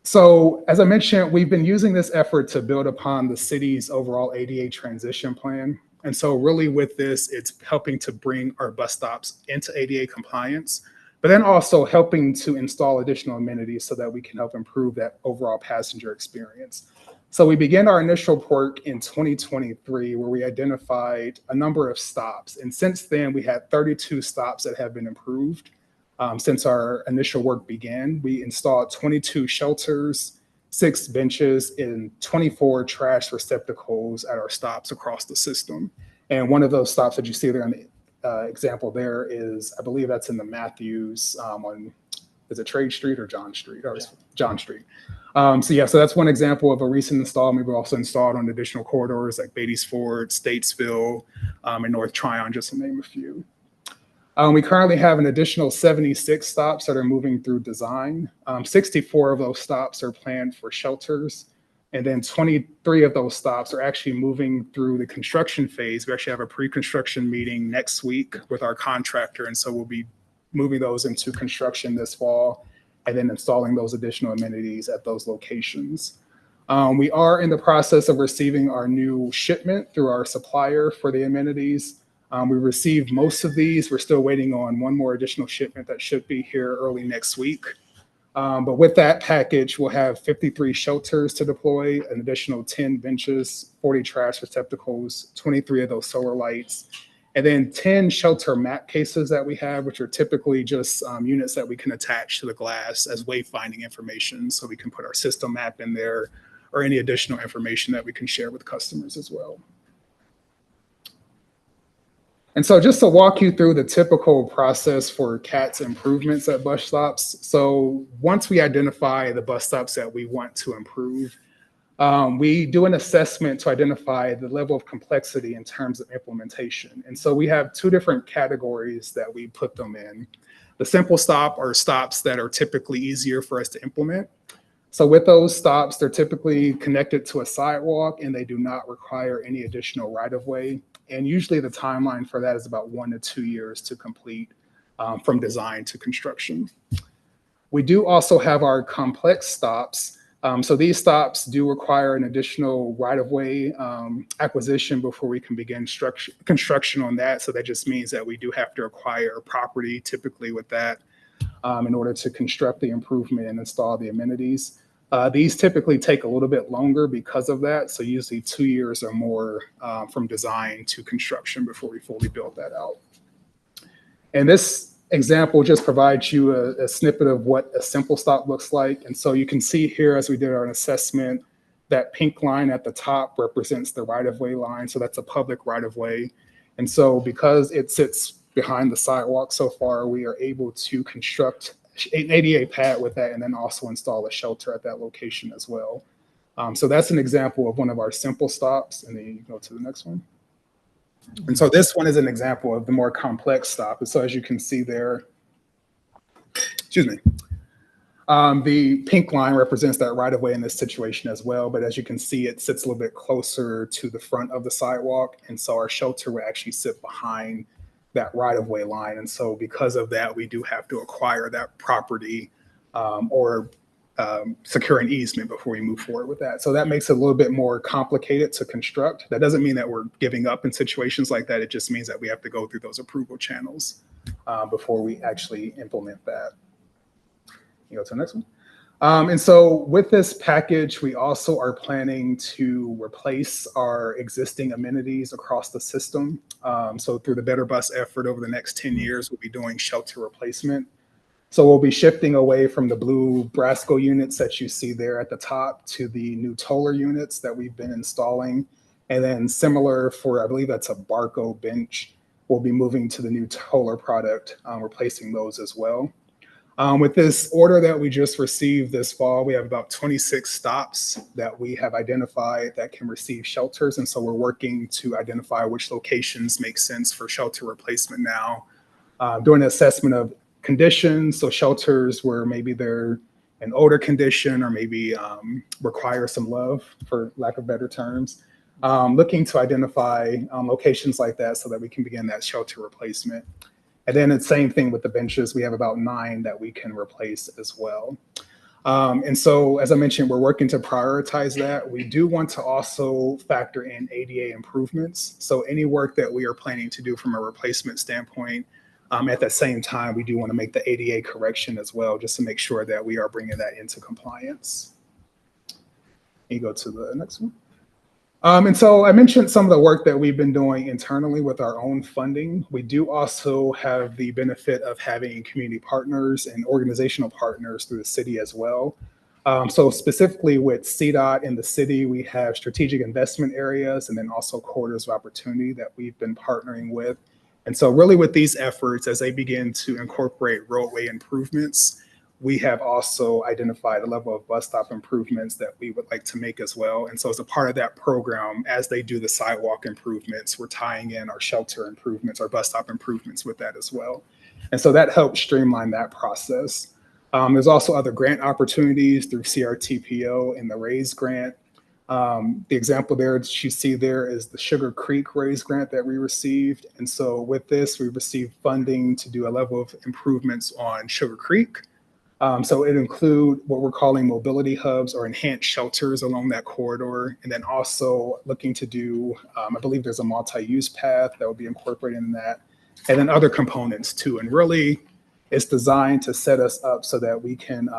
So as I mentioned, we've been using this effort to build upon the city's overall ADA transition plan. And so really with this, it's helping to bring our bus stops into ADA compliance, but then also helping to install additional amenities so that we can help improve that overall passenger experience. So we began our initial work in 2023 where we identified a number of stops. And since then, we had 32 stops that have been improved. Since our initial work began, we installed 22 shelters, 6 benches, and 24 trash receptacles at our stops across the system. And one of those stops that you see there on the example there is, I believe that's in the Matthews on, is it Trade Street or John Street? Or John Street. So that's one example of a recent install. We've also installed on additional corridors like Beatties Ford, Statesville, and North Tryon, just to name a few. We currently have an additional 76 stops that are moving through design. 64 of those stops are planned for shelters. And then 23 of those stops are actually moving through the construction phase. We actually have a pre-construction meeting next week with our contractor. And so we'll be moving those into construction this fall and then installing those additional amenities at those locations. We are in the process of receiving our new shipment through our supplier for the amenities. We received most of these. We're still waiting on one more additional shipment that should be here early next week. But with that package, we'll have 53 shelters to deploy, an additional 10 benches, 40 trash receptacles, 23 of those solar lights, and then 10 shelter map cases that we have, which are typically just units that we can attach to the glass as wayfinding information. So we can put our system map in there or any additional information that we can share with customers as well. And so just to walk you through the typical process for CATS improvements at bus stops. So once we identify the bus stops that we want to improve, we do an assessment to identify the level of complexity in terms of implementation. And so we have two different categories that we put them in. The simple stop are stops that are typically easier for us to implement. So with those stops, they're typically connected to a sidewalk and they do not require any additional right-of-way. And usually the timeline for that is about 1 to 2 years to complete from design to construction. We do also have our complex stops. So these stops do require an additional right-of-way acquisition before we can begin construction on that. So that just means that we do have to acquire property typically with that in order to construct the improvement and install the amenities. These typically take a little bit longer because of that. So usually 2 years or more from design to construction before we fully build that out. And this example just provides you a snippet of what a simple stop looks like. And so you can see here as we did our assessment, that pink line at the top represents the right-of-way line. So that's a public right-of-way. And so because it sits behind the sidewalk so far, we are able to construct an ADA pad with that and then also install a shelter at that location as well. So that's an example of one of our simple stops. And then you go to the next one. And so this one is an example of the more complex stop. And so as you can see there, excuse me, the pink line represents that right of way in this situation as well. But as you can see, it sits a little bit closer to the front of the sidewalk. And so our shelter will actually sit behind that right of way line. And so because of that, we do have to acquire that property or secure an easement before we move forward with that. So that makes it a little bit more complicated to construct. That doesn't mean that we're giving up in situations like that. It just means that we have to go through those approval channels before we actually implement that. You go to the next one. And so with this package, we also are planning to replace our existing amenities across the system. So through the Better Bus effort over the next 10 years, we'll be doing shelter replacement. So we'll be shifting away from the blue Brasco units that you see there at the top to the new Toller units that we've been installing. And then similar for, I believe that's a Barco bench, we'll be moving to the new Toller product, replacing those as well. With this order that we just received this fall, we have about 26 stops that we have identified that can receive shelters. And so we're working to identify which locations make sense for shelter replacement now. Doing an assessment of conditions, so shelters where maybe they're an older condition or maybe require some love, for lack of better terms. Looking to identify locations like that so that we can begin that shelter replacement. And then the same thing with the benches. We have about 9 that we can replace as well. And so, as I mentioned, we're working to prioritize that. We do want to also factor in ADA improvements. So any work that we are planning to do from a replacement standpoint, at the same time, we do want to make the ADA correction as well, just to make sure that we are bringing that into compliance. You go to the next one. And so I mentioned some of the work that we've been doing internally with our own funding. We do also have the benefit of having community partners and organizational partners through the city as well. So specifically with CDOT in the city, we have strategic investment areas and then also corridors of opportunity that we've been partnering with. And so really with these efforts, as they begin to incorporate roadway improvements, we have also identified a level of bus stop improvements that we would like to make as well. And so as a part of that program, as they do the sidewalk improvements, we're tying in our shelter improvements, our bus stop improvements with that as well. And so that helps streamline that process. There's also other grant opportunities through CRTPO and the RAISE grant. The example there that you see there is the Sugar Creek RAISE grant that we received. And so with this, we received funding to do a level of improvements on Sugar Creek. So it include what we're calling mobility hubs or enhanced shelters along that corridor. And then also looking to do, I believe there's a multi-use path that will be incorporated in that. And then other components too. And really it's designed to set us up so that we can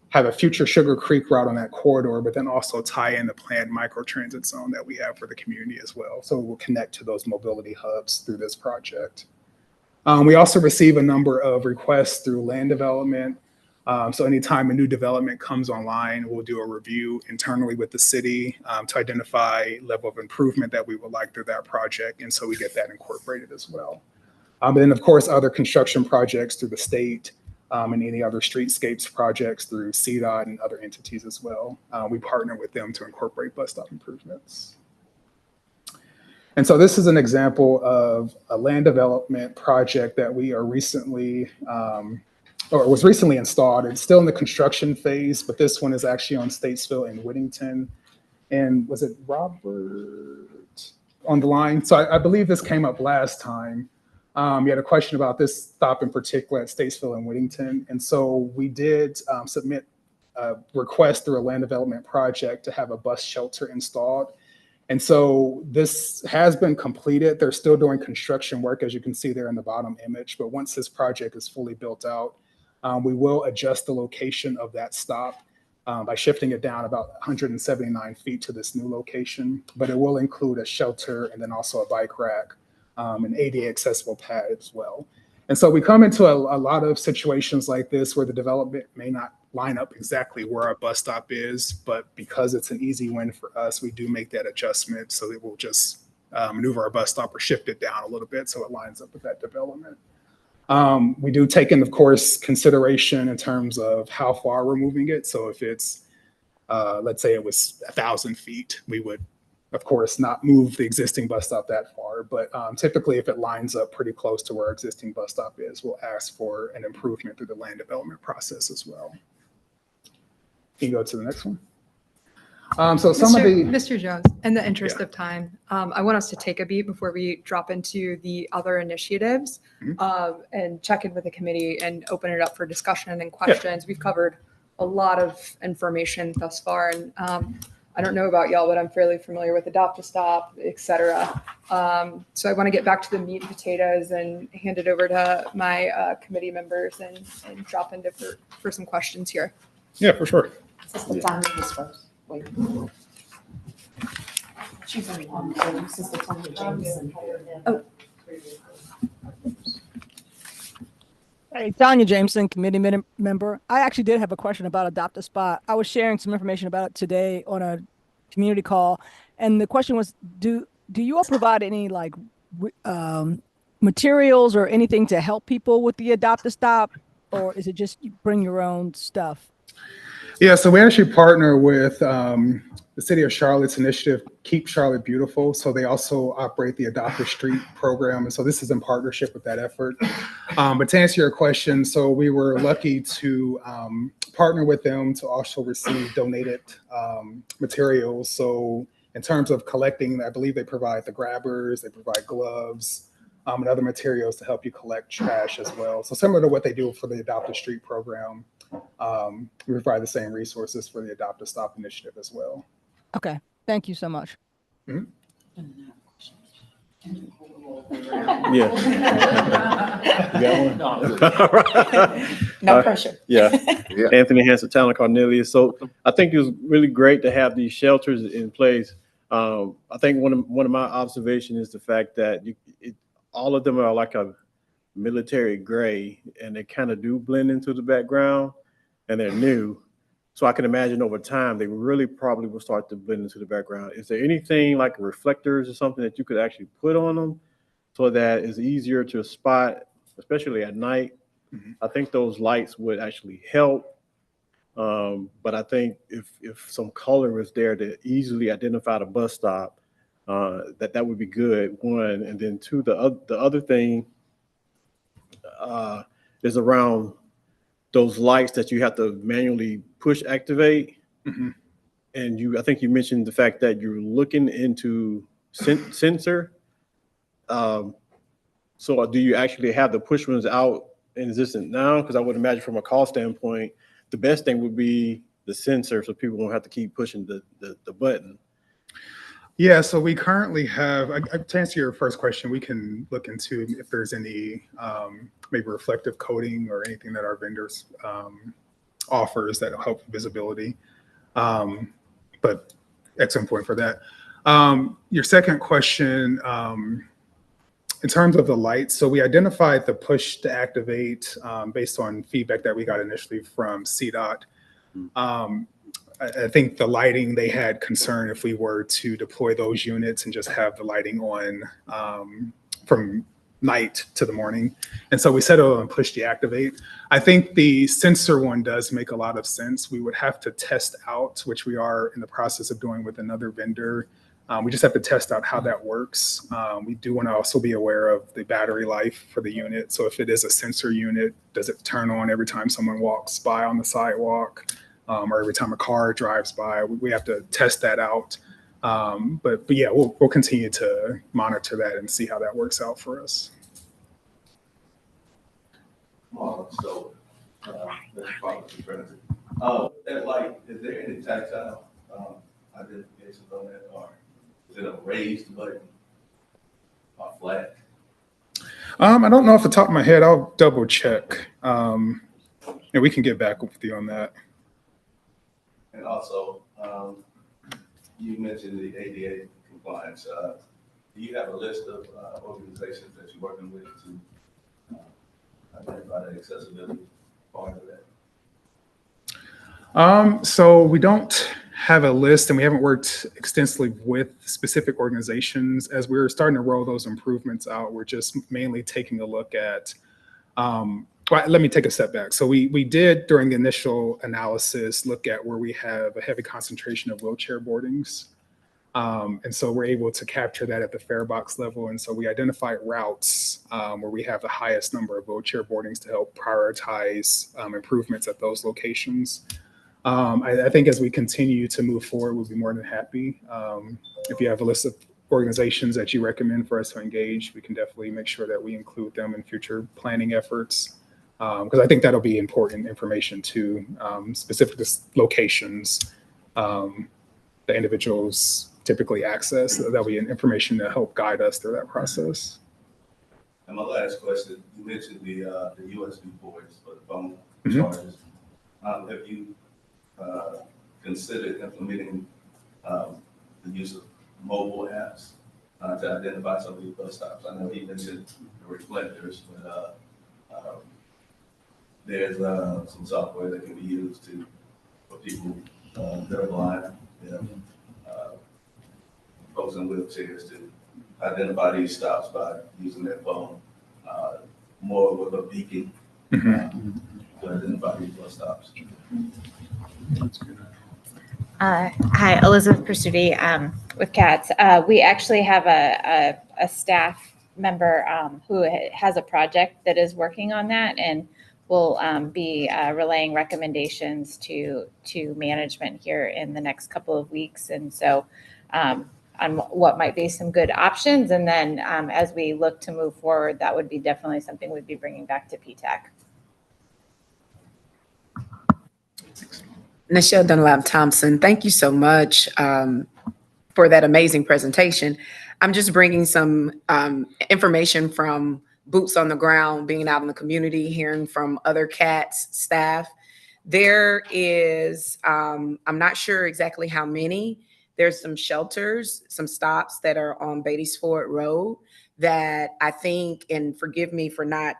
have a future Sugar Creek route on that corridor, but then also tie in the planned microtransit zone that we have for the community as well. So we'll connect to those mobility hubs through this project. We also receive a number of requests through land development So anytime a new development comes online, we'll do a review internally with the city to identify level of improvement that we would like through that project. And so we get that incorporated as well. And then, of course, other construction projects through the state and any other streetscapes projects through CDOT and other entities as well. We partner with them to incorporate bus stop improvements. And so this is an example of a land development project that we are recently, or was recently installed. It's still in the construction phase, but this one is actually on Statesville in Whittington. And was it Robert on the line? So I believe this came up last time. You had a question about this stop in particular at Statesville and Whittington. And so we did submit a request through a land development project to have a bus shelter installed. And so this has been completed. They're still doing construction work, as you can see there in the bottom image. But once this project is fully built out, we will adjust the location of that stop by shifting it down about 179 feet to this new location. But it will include a shelter and then also a bike rack, an ADA accessible pad as well. And so we come into a lot of situations like this where the development may not line up exactly where our bus stop is, but because it's an easy win for us, we do make that adjustment so that we'll just maneuver our bus stop or shift it down a little bit so it lines up with that development. We do take in, of course, consideration in terms of how far we're moving it. So if it's, let's say it was 1,000 feet, we would, of course, not move the existing bus stop that far. But typically, if it lines up pretty close to where our existing bus stop is, we'll ask for an improvement through the land development process as well. You can go to the next one. So some of the Mr. Jones, in the interest of time, I want us to take a beat before we drop into the other initiatives and check in with the committee and open it up for discussion and questions. We've covered a lot of information thus far, and I don't know about y'all, but I'm fairly familiar with Adopt a Stop, et cetera. So I want to get back to the meat and potatoes and hand it over to my committee members and drop into for some questions here. Yeah, for sure. Sister Tanya was first. Wait. She's on Sister Tanya Jameson. Oh. Hey, Tanya Jameson, committee member. I actually did have a question about Adopt a Spot. I was sharing some information about it today on a community call, and the question was, do you all provide any like materials or anything to help people with the Adopt a Stop, or is it just you bring your own stuff? Yeah, so we actually partner with the City of Charlotte's initiative, Keep Charlotte Beautiful. So they also operate the Adopt a Street program. And so this is in partnership with that effort. But to answer your question, so we were lucky to partner with them to also receive donated materials. So in terms of collecting, I believe they provide the grabbers, they provide gloves, and other materials to help you collect trash as well. So similar to what they do for the Adopt a Street program, we provide the same resources for the Adopt a Stop initiative as well. Okay, thank you so much. Mm-hmm. Yeah. No pressure. Yeah. Anthony Hanson, Talon Cornelius. So I think it was really great to have these shelters in place. I think one of my observations is the fact that all of them are like a military gray, and they kind of do blend into the background, and they're new. So I can imagine over time, they really probably will start to blend into the background. Is there anything like reflectors or something that you could actually put on them so that it's easier to spot, especially at night? Mm-hmm. I think those lights would actually help. But I think if some color is there to easily identify the bus stop, that would be good, one. And then two, the other thing is around those lights that you have to manually push activate. Mm-hmm. And I think you mentioned the fact that you're looking into sensor. So do you actually have the push ones out in existence now? Because I would imagine from a cost standpoint, the best thing would be the sensor so people won't have to keep pushing the button. Yeah, so we currently have, to answer your first question, we can look into if there's any maybe reflective coating or anything that our vendors offers that will help visibility. But excellent point for that. Your second question, in terms of the lights, so we identified the push to activate based on feedback that we got initially from CDOT. I think the lighting, they had concern if we were to deploy those units and just have the lighting on from night to the morning. And so we settled on push deactivate. I think the sensor one does make a lot of sense. We would have to test out, which we are in the process of doing with another vendor. We just have to test out how that works. We do want to also be aware of the battery life for the unit. So if it is a sensor unit, does it turn on every time someone walks by on the sidewalk or every time a car drives by? We have to test that out. But yeah, we'll continue to monitor that and see how that works out for us. So, that light, is there any tactile identification on that, or is it a raised button or flat? I don't know off the top of my head. I'll double check. And we can get back with you on that. And also, you mentioned the ADA compliance. Do you have a list of organizations that you're working with to identify the accessibility part of that? So we don't have a list, and we haven't worked extensively with specific organizations. As we're starting to roll those improvements out, we're just mainly taking a look at, well, let me take a step back. So we did, during the initial analysis, look at where we have a heavy concentration of wheelchair boardings. And so we're able to capture that at the fare box level. And so we identified routes where we have the highest number of wheelchair boardings to help prioritize improvements at those locations. I think as we continue to move forward, we'll be more than happy. If you have a list of organizations that you recommend for us to engage, we can definitely make sure that we include them in future planning efforts. Because I think that'll be important information too, specific to locations the individuals typically access. That'll be information to help guide us through that process. And my last question, you mentioned the USB ports for the phone Mm-hmm. chargers. Have you considered implementing the use of mobile apps to identify some of these bus stops? I know he mentioned the reflectors, but there's some software that can be used for people that are blind, folks in wheelchairs, to identify these stops by using their phone, more with a beacon to identify these bus stops. Hi, Elizabeth Pursuti with CATS. We actually have a staff member who has a project that is working on that, and will be relaying recommendations to management here in the next couple of weeks. And so on what might be some good options. And then as we look to move forward, that would be definitely something we'd be bringing back to PTAC. Nichelle Dunlap Thompson, thank you so much for that amazing presentation. I'm just bringing some information from boots on the ground, being out in the community, hearing from other CATS staff. There is, I'm not sure exactly how many, there's some shelters, some stops that are on Beatties Ford Road that I think, and forgive me for not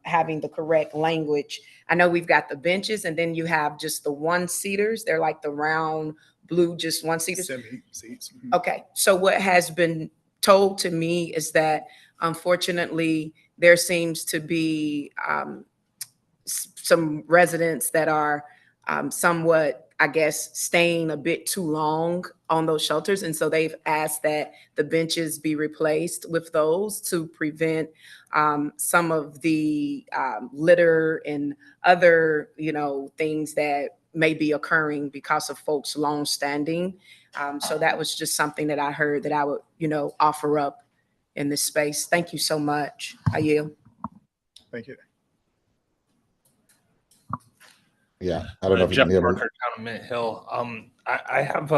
having the correct language. I know we've got the benches, and then you have just the one-seaters. They're like the round blue, just one-seaters. Semi-seats. Okay, so what has been told to me is that unfortunately there seems to be some residents that are somewhat, I guess, staying a bit too long on those shelters. And so they've asked that the benches be replaced with those to prevent some of the litter and other, things that may be occurring because of folks long standing. So that was just something that I heard that I would, offer up in this space. Thank you so much. I yield. Thank you. Yeah, I don't know if you Jeff can hear me. Parker, Town of Mint Hill. I have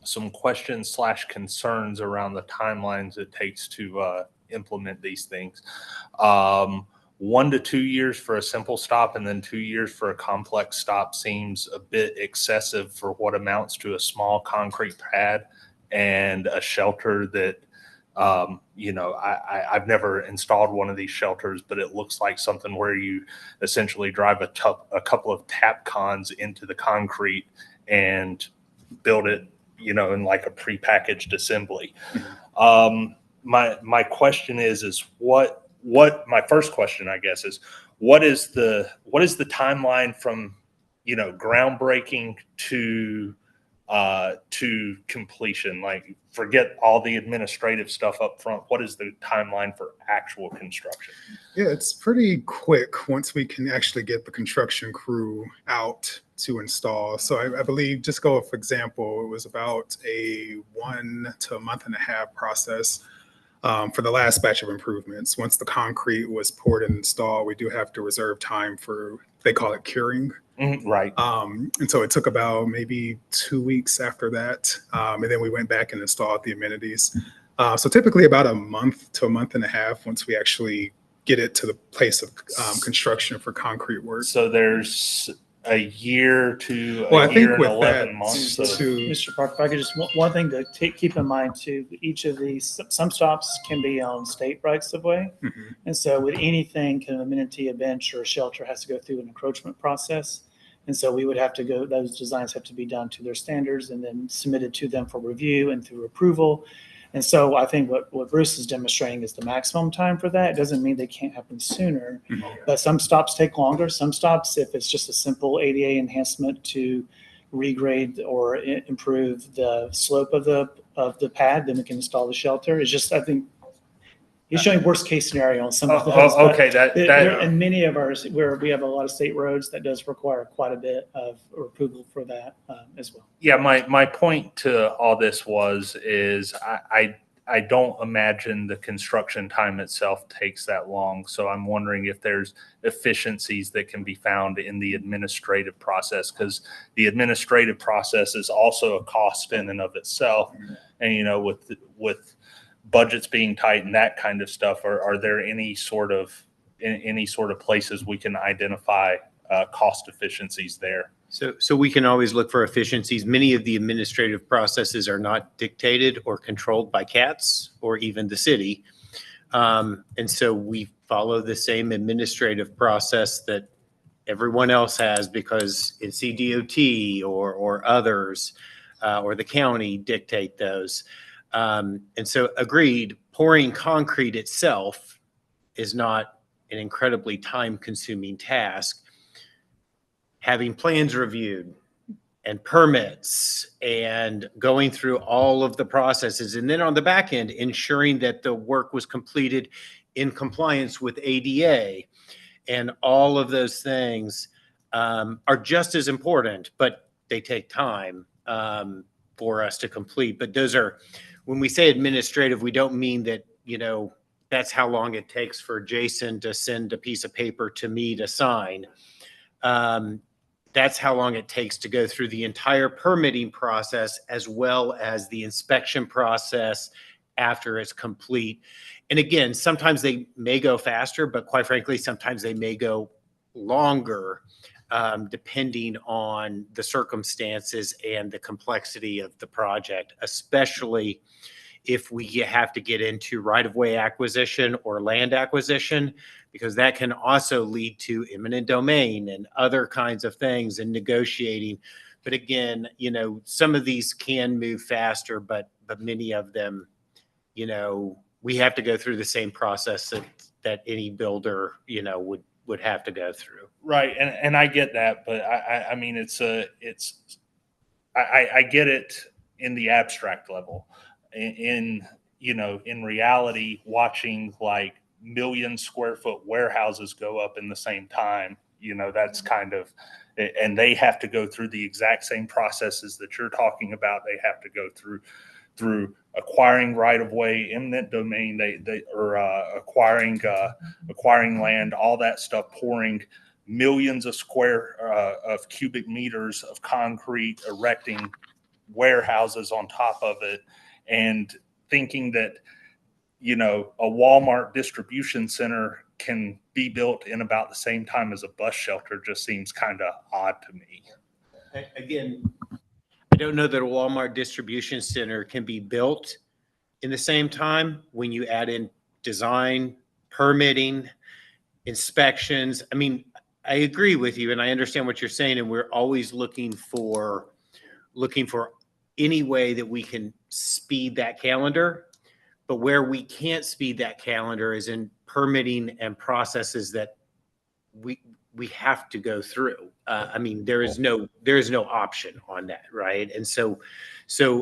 some questions / concerns around the timelines it takes to implement these things. 1 to 2 years for a simple stop and then 2 years for a complex stop seems a bit excessive for what amounts to a small concrete pad and a shelter that You know, I've never installed one of these shelters, but it looks like something where you essentially drive a couple of tap cons into the concrete and build it, you know, in like a prepackaged assembly. My question is what my first question, I guess, is what is the timeline from, you know, groundbreaking to completion? Like, forget all the administrative stuff up front. What is the timeline for actual construction? Yeah, it's pretty quick once we can actually get the construction crew out to install. So I believe, just go for example, it was about a 1 to a month and a half process for the last batch of improvements. Once the concrete was poured and installed, we do have to reserve time for, they call it curing. Right. And so it took about maybe 2 weeks after that. And then we went back and installed the amenities. So typically about a month to a month and a half once we actually get it to the place of construction for concrete work. So there's a year to Well, I a think year and with 11 that, months. Mr. Parker, if I could just, one thing to keep in mind too, each of these, some stops can be on state rights of way. And so with anything, kind of amenity, a bench or a shelter has to go through an encroachment process. And so we would have to go, those designs have to be done to their standards and then submitted to them for review and through approval. And so I think what Bruce is demonstrating is the maximum time for that. It doesn't mean they can't happen sooner, but some stops take longer. Some stops, if it's just a simple ADA enhancement to regrade or improve the slope of the pad, then we can install the shelter. It's just, I think, he's showing worst case scenario on some of those. Okay, and many of ours, where we have a lot of state roads, that does require quite a bit of approval for that as well. Yeah, my point to all this is I don't imagine the construction time itself takes that long. So I'm wondering if there's efficiencies that can be found in the administrative process, because the administrative process is also a cost in and of itself. And, you know, with budgets being tight and that kind of stuff, are there any sort of places we can identify cost efficiencies there? So we can always look for efficiencies. Many of the administrative processes are not dictated or controlled by CATS or even the city. And so we follow the same administrative process that everyone else has because NCDOT or others or the county dictate those. And so agreed, pouring concrete itself is not an incredibly time-consuming task. Having plans reviewed and permits and going through all of the processes, and then on the back end, ensuring that the work was completed in compliance with ADA, and all of those things are just as important, but they take time for us to complete. But those are, when we say administrative, we don't mean that, you know, that's how long it takes for Jason to send a piece of paper to me to sign. That's how long it takes to go through the entire permitting process as well as the inspection process after it's complete. And again, sometimes they may go faster, but quite frankly, sometimes they may go longer, depending on the circumstances and the complexity of the project, especially if we have to get into right-of-way acquisition or land acquisition, because that can also lead to eminent domain and other kinds of things and negotiating. But again, you know, some of these can move faster, but many of them, you know, we have to go through the same process that any builder, you know, would have to go through. Right, and I get that, but I mean, I get it in the abstract level. In you know, in reality, watching like million square foot warehouses go up in the same time, you know, that's kind of, and they have to go through the exact same processes that you're talking about. They have to go through acquiring right of way, eminent domain, they are acquiring land, all that stuff, pouring millions of of cubic meters of concrete, erecting warehouses on top of it, and thinking that, you know, a Walmart distribution center can be built in about the same time as a bus shelter just seems kind of odd to me. Again, I don't know that a Walmart distribution center can be built in the same time, when you add in design, permitting, inspections, I mean, I agree with you and I understand what you're saying, and we're always looking for any way that we can speed that calendar. But where we can't speed that calendar is in permitting and processes that we have to go through. I mean, there is no option on that, right? And so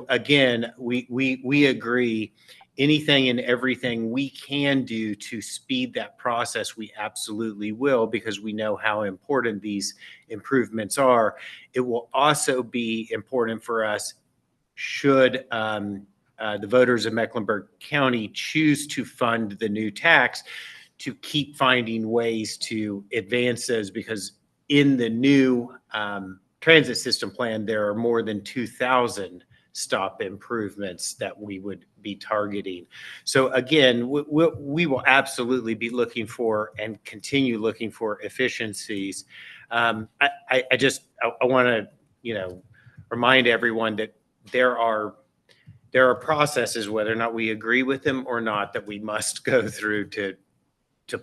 again, we agree. Anything and everything we can do to speed that process, we absolutely will, because we know how important these improvements are. It will also be important for us should the voters of Mecklenburg County choose to fund the new tax, to keep finding ways to advance those, because in the new transit system plan, there are more than 2,000 stop improvements that we would be targeting. So again, we will absolutely be looking for and continue looking for efficiencies. I want to, remind everyone that there are processes, whether or not we agree with them or not, that we must go through to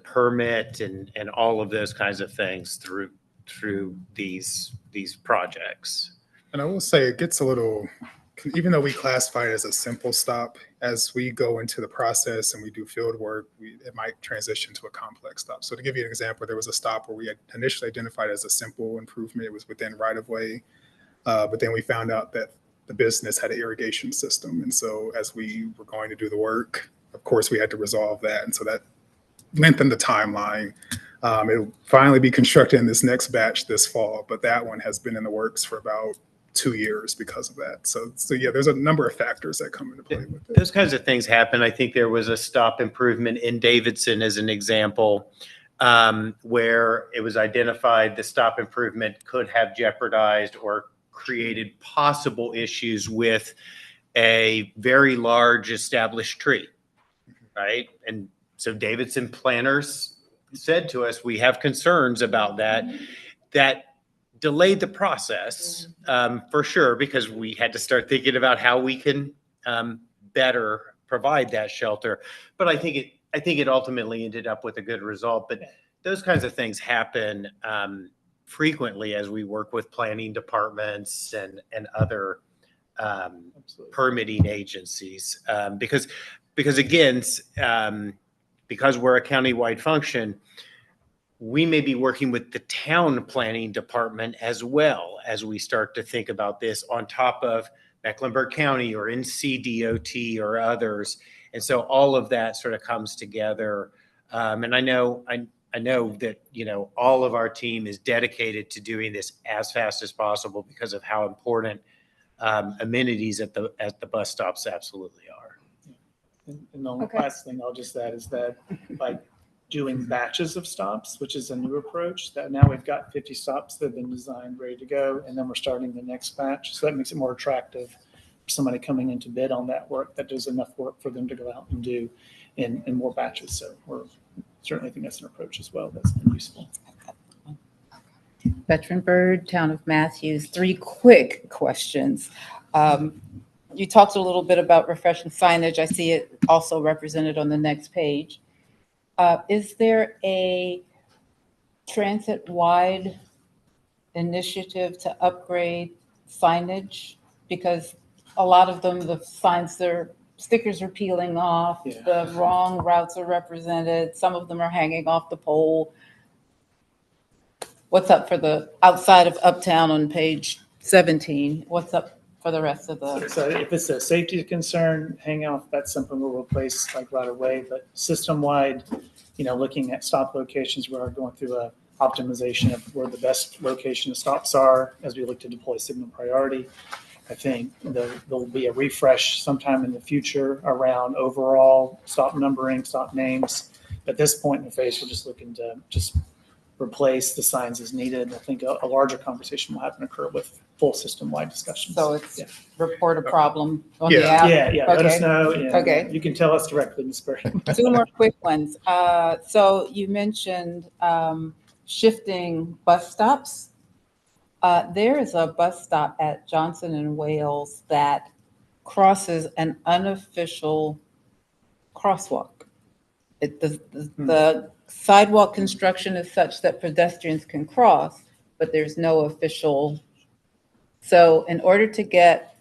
permit and all of those kinds of things through these projects. And I will say it gets a little, even though we classify it as a simple stop, as we go into the process and we do field work, it might transition to a complex stop. So to give you an example, there was a stop where we had initially identified as a simple improvement. It was within right of way, but then we found out that the business had an irrigation system. And so as we were going to do the work, of course, we had to resolve that. And so that lengthened the timeline. It'll finally be constructed in this next batch this fall, but that one has been in the works for about 2 years because of that. So yeah, there's a number of factors that come into play with it. Those kinds of things happen. I think there was a stop improvement in Davidson as an example, where it was identified the stop improvement could have jeopardized or created possible issues with a very large established tree, right? And so Davidson planners said to us, we have concerns about that. That delayed the process for sure, because we had to start thinking about how we can better provide that shelter. But I think it ultimately ended up with a good result. But those kinds of things happen frequently as we work with planning departments and other permitting agencies, because again, because we're a countywide function, we may be working with the town planning department as well as we start to think about this on top of Mecklenburg County or NCDOT or others. And so all of that sort of comes together. And I know that, all of our team is dedicated to doing this as fast as possible because of how important amenities at the bus stops absolutely are. And the last thing I'll just add is that by doing batches of stops, which is a new approach, that now we've got 50 stops that have been designed, ready to go, and then we're starting the next batch. So that makes it more attractive for somebody coming in to bid on that work, that there's enough work for them to go out and do in more batches. So we're certainly think that's an approach as well that's been useful. Veteran Bird, Town of Matthews. 3 quick questions. You talked a little bit about refreshing signage. I see it also represented on the next page. Is there a transit-wide initiative to upgrade signage? Because a lot of them, the signs, their stickers are peeling off, the wrong routes are represented, some of them are hanging off the pole. What's up for the outside of Uptown on page 17? What's up for the rest of the? So if it's a safety concern, hang off, that's something we'll replace like right away. But system-wide, looking at stop locations, we're going through a optimization of where the best location of stops are as we look to deploy signal priority. I think there'll be a refresh sometime in the future around overall stop numbering, stop names. At this point in the phase, we're just looking to just replace the signs as needed. I think a larger conversation will happen occur with full system-wide discussions. So it's report a problem on the app? Yeah. Let us know. Okay. You can tell us directly, Ms. Berry. 2 more quick ones. So you mentioned shifting bus stops. There is a bus stop at Johnson and Wales that crosses an unofficial crosswalk. The sidewalk construction is such that pedestrians can cross, but there's no official. So in order to get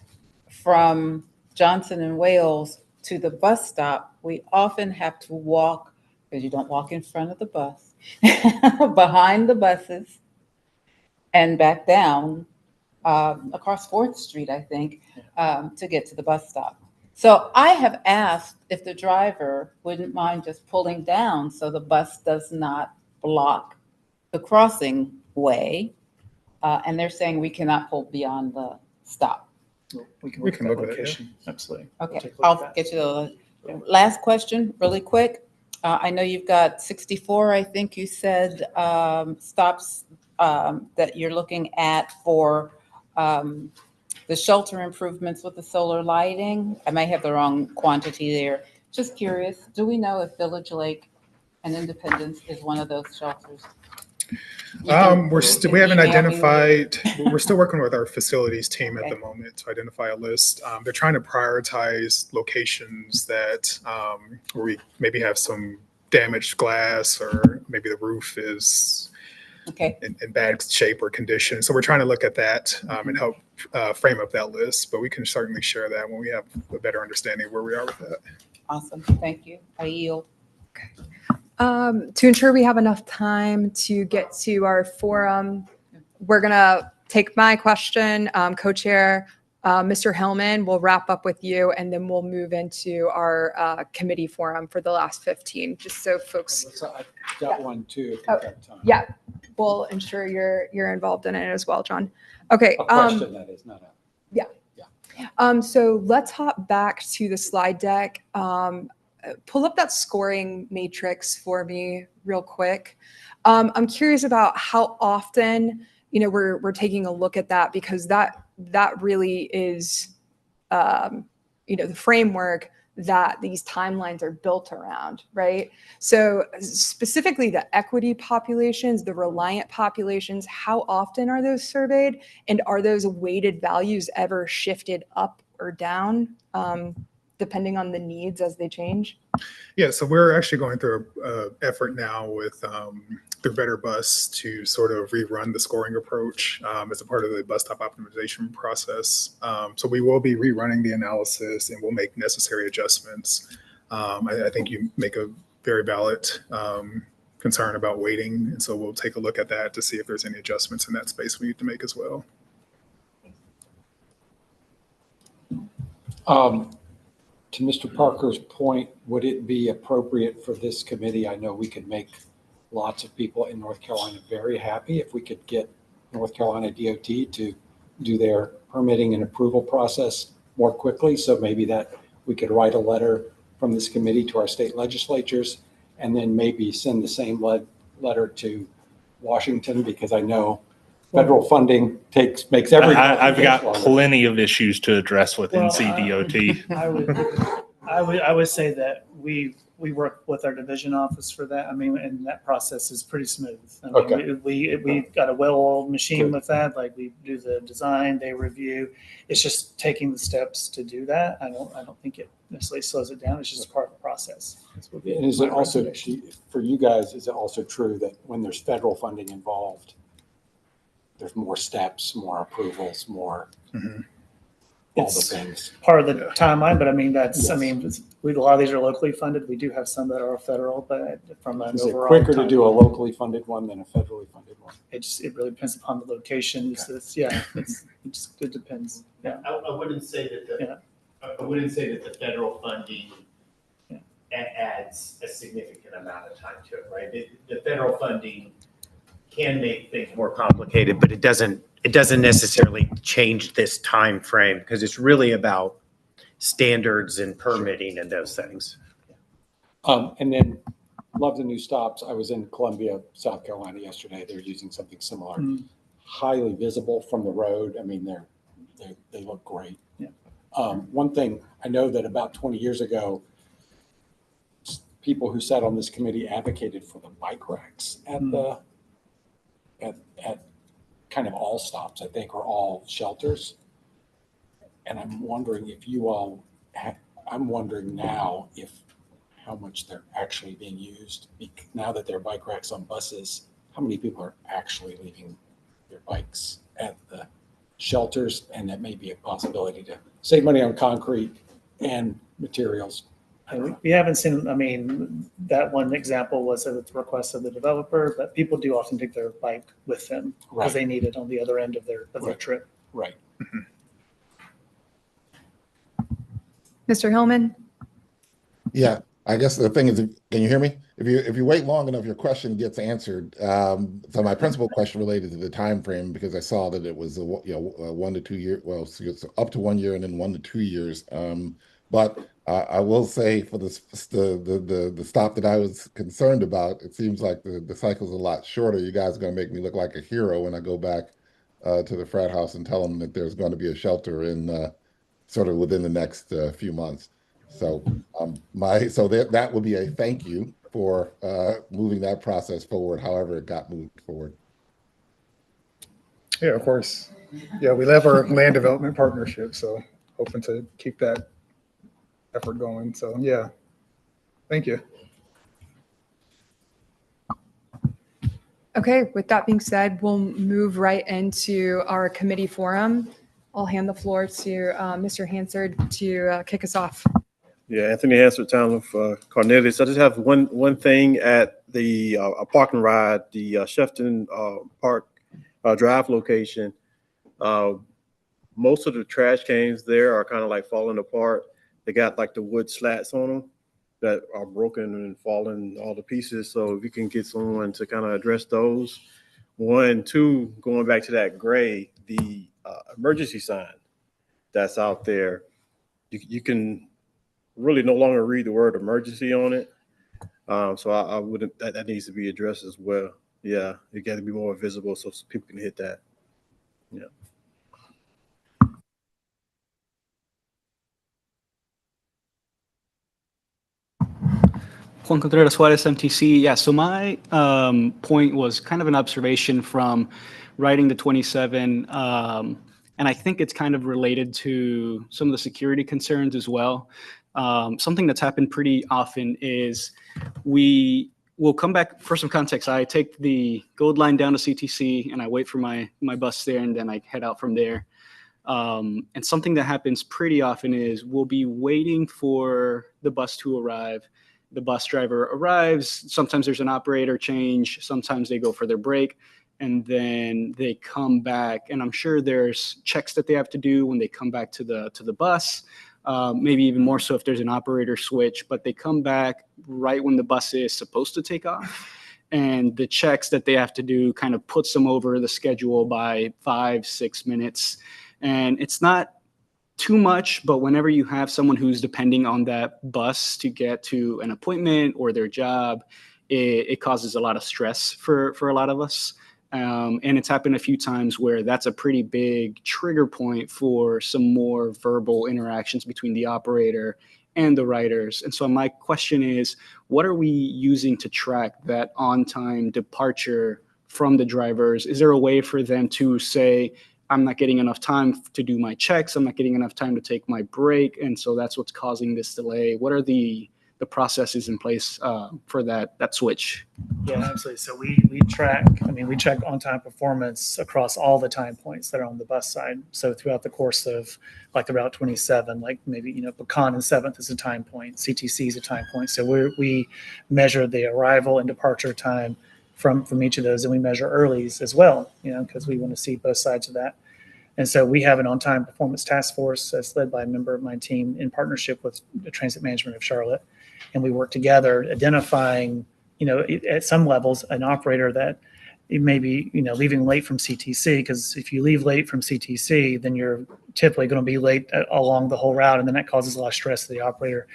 from Johnson and Wales to the bus stop, we often have to walk, because you don't walk in front of the bus, behind the buses and back down across 4th Street, I think, to get to the bus stop. So I have asked if the driver wouldn't mind just pulling down so the bus does not block the crossing way. And they're saying we cannot pull beyond the stop. We can We look can at that look at it, yeah. location. Absolutely. We'll Okay, take a look at I'll that. get you the last question really quick. I know you've got 64, I think you said, stops that you're looking at for the shelter improvements with the solar lighting. I may have the wrong quantity there. Just curious, do we know if Village Lake and Independence is one of those shelters? We haven't identified, we're still working with our facilities team at the moment to identify a list. They're trying to prioritize locations that where we maybe have some damaged glass or maybe the roof is in bad shape or condition. So we're trying to look at that and help frame up that list, but we can certainly share that when we have a better understanding of where we are with that. Awesome, thank you. I yield. To ensure we have enough time to get to our forum, we're gonna take my question, co-chair, Mr. Hellman, we'll wrap up with you, and then we'll move into our committee forum for the last 15, just so folks. I've got one too, if Oh, you've got time. yeah, we'll ensure you're involved in it as well, John. Okay. A question, that is, not a. Yeah. So let's hop back to the slide deck. Pull up that scoring matrix for me real quick. I'm curious about how often, we're taking a look at that, because that really is, the framework that these timelines are built around, right? So specifically the equity populations, the reliant populations, how often are those surveyed? And are those weighted values ever shifted up or down, depending on the needs as they change? Yeah, so we're actually going through an effort now with through Better Bus to sort of rerun the scoring approach as a part of the bus stop optimization process. So we will be rerunning the analysis and we'll make necessary adjustments. I think you make a very valid concern about weighting, and so we'll take a look at that to see if there's any adjustments in that space we need to make as well. To Mr. Parker's point, would it be appropriate for this committee? I know we could make lots of people in North Carolina very happy if we could get North Carolina DOT to do their permitting and approval process more quickly. So maybe that we could write a letter from this committee to our state legislatures, and then maybe send the same letter to Washington, because I know federal funding makes everything. I've got plenty of issues to address with NCDOT. I would say that we work with our division office for that. I mean, and that process is pretty smooth. I mean, Okay. We've got a well-oiled machine with that. Like, we do the design, they review. It's just taking the steps to do that. I don't think it necessarily slows it down. It's just part of the process. And is it also, for you guys, is it also true that when there's federal funding involved, there's more steps, more approvals, more all the things? Part of the timeline, but I mean, that's, Yes. I mean, a lot of these are locally funded. We do have some that are federal, but from an Is it overall. quicker to do a timeline, locally funded one than a federally funded one? it really depends upon the location. It depends. Yeah. I wouldn't say that I wouldn't say that the federal funding adds a significant amount of time to it, right? The federal funding can make things more Complicated, but it doesn't necessarily change this time frame, because it's really about standards and permitting and those things. And then love the new stops. I was in Columbia, South Carolina yesterday. They're using something similar. Highly visible from the road. I mean, they look great. Yeah. One thing, I know that about 20 years ago, people who sat on this committee advocated for the bike racks at at kind of all stops, I think, or all shelters. And I'm wondering if you all I'm wondering now if how much they're actually being used. Now that there are bike racks on buses, how many people are actually leaving their bikes at the shelters? And that may be a possibility to save money on concrete and materials. We haven't seen, I mean, that one example was at the request of the developer, but people do often take their bike with them because they need it on the other end of their trip. Right. Mr. Hillman? Yeah, I guess the thing is, can you hear me? If you wait long enough, your question gets answered. So my principal question related to the time frame, because I saw that it was a 1 to 2 year, well, so it's up to 1 year and then 1 to 2 years. But I will say for the stop that I was concerned about, it seems like the cycle's a lot shorter. You guys are going to make me look like a hero when I go back to the frat house and tell them that there's going to be a shelter in sort of within the next few months. So that would be a thank you for moving that process forward, however it got moved forward. Yeah, of course. Yeah, we love our land development partnership, so hoping to keep that effort going. So yeah, thank you. Okay, with that being said, we'll move right into our committee forum. I'll hand the floor to Mr. Hansard to kick us off. Yeah, Anthony Hansard, Town of Cornelius. I just have one thing at the park and ride, the Shefton Park Drive location. Most of the trash cans there are kind of like falling apart. They got like the wood slats on them that are broken and falling all to pieces. So if you can get someone to kind of address those. 1, 2, going back to that gray, the emergency sign that's out there, you can really no longer read the word emergency on it. So I wouldn't, that needs to be addressed as well. Yeah, it got to be more visible so people can hit that. Yeah. Juan Contreras Juarez, MTC. Yeah, so my point was kind of an observation from writing the 27, and I think it's kind of related to some of the security concerns as well. Something that's happened pretty often is we will come back, for some context, I take the Gold Line down to CTC and I wait for my bus there and then I head out from there. And something that happens pretty often is we'll be waiting for the bus to arrive. The bus driver arrives. Sometimes there's an operator change. Sometimes they go for their break and then they come back. And I'm sure there's checks that they have to do when they come back to the bus. Maybe even more so if there's an operator switch, but they come back right when the bus is supposed to take off. And the checks that they have to do kind of puts them over the schedule by 5-6 minutes. And it's not too much, but whenever you have someone who's depending on that bus to get to an appointment or their job, it causes a lot of stress for a lot of us. And it's happened a few times where that's a pretty big trigger point for some more verbal interactions between the operator and the riders. And so my question is, what are we using to track that on-time departure from the drivers? Is there a way for them to say, I'm not getting enough time to do my checks, I'm not getting enough time to take my break, and so that's what's causing this delay? What are the processes in place for that switch? Yeah, absolutely. So we track on-time performance across all the time points that are on the bus side. So throughout the course of like the Route 27, like maybe, Pecan and 7th is a time point, CTC is a time point. So we measure the arrival and departure time from each of those, and we measure earlies as well, because we want to see both sides of that. And so we have an on-time performance task force that's led by a member of my team in partnership with the Transit Management of Charlotte. And we work together identifying, at some levels, an operator that it may be, leaving late from CTC, because if you leave late from CTC, then you're typically going to be late along the whole route, and then that causes a lot of stress to the operator.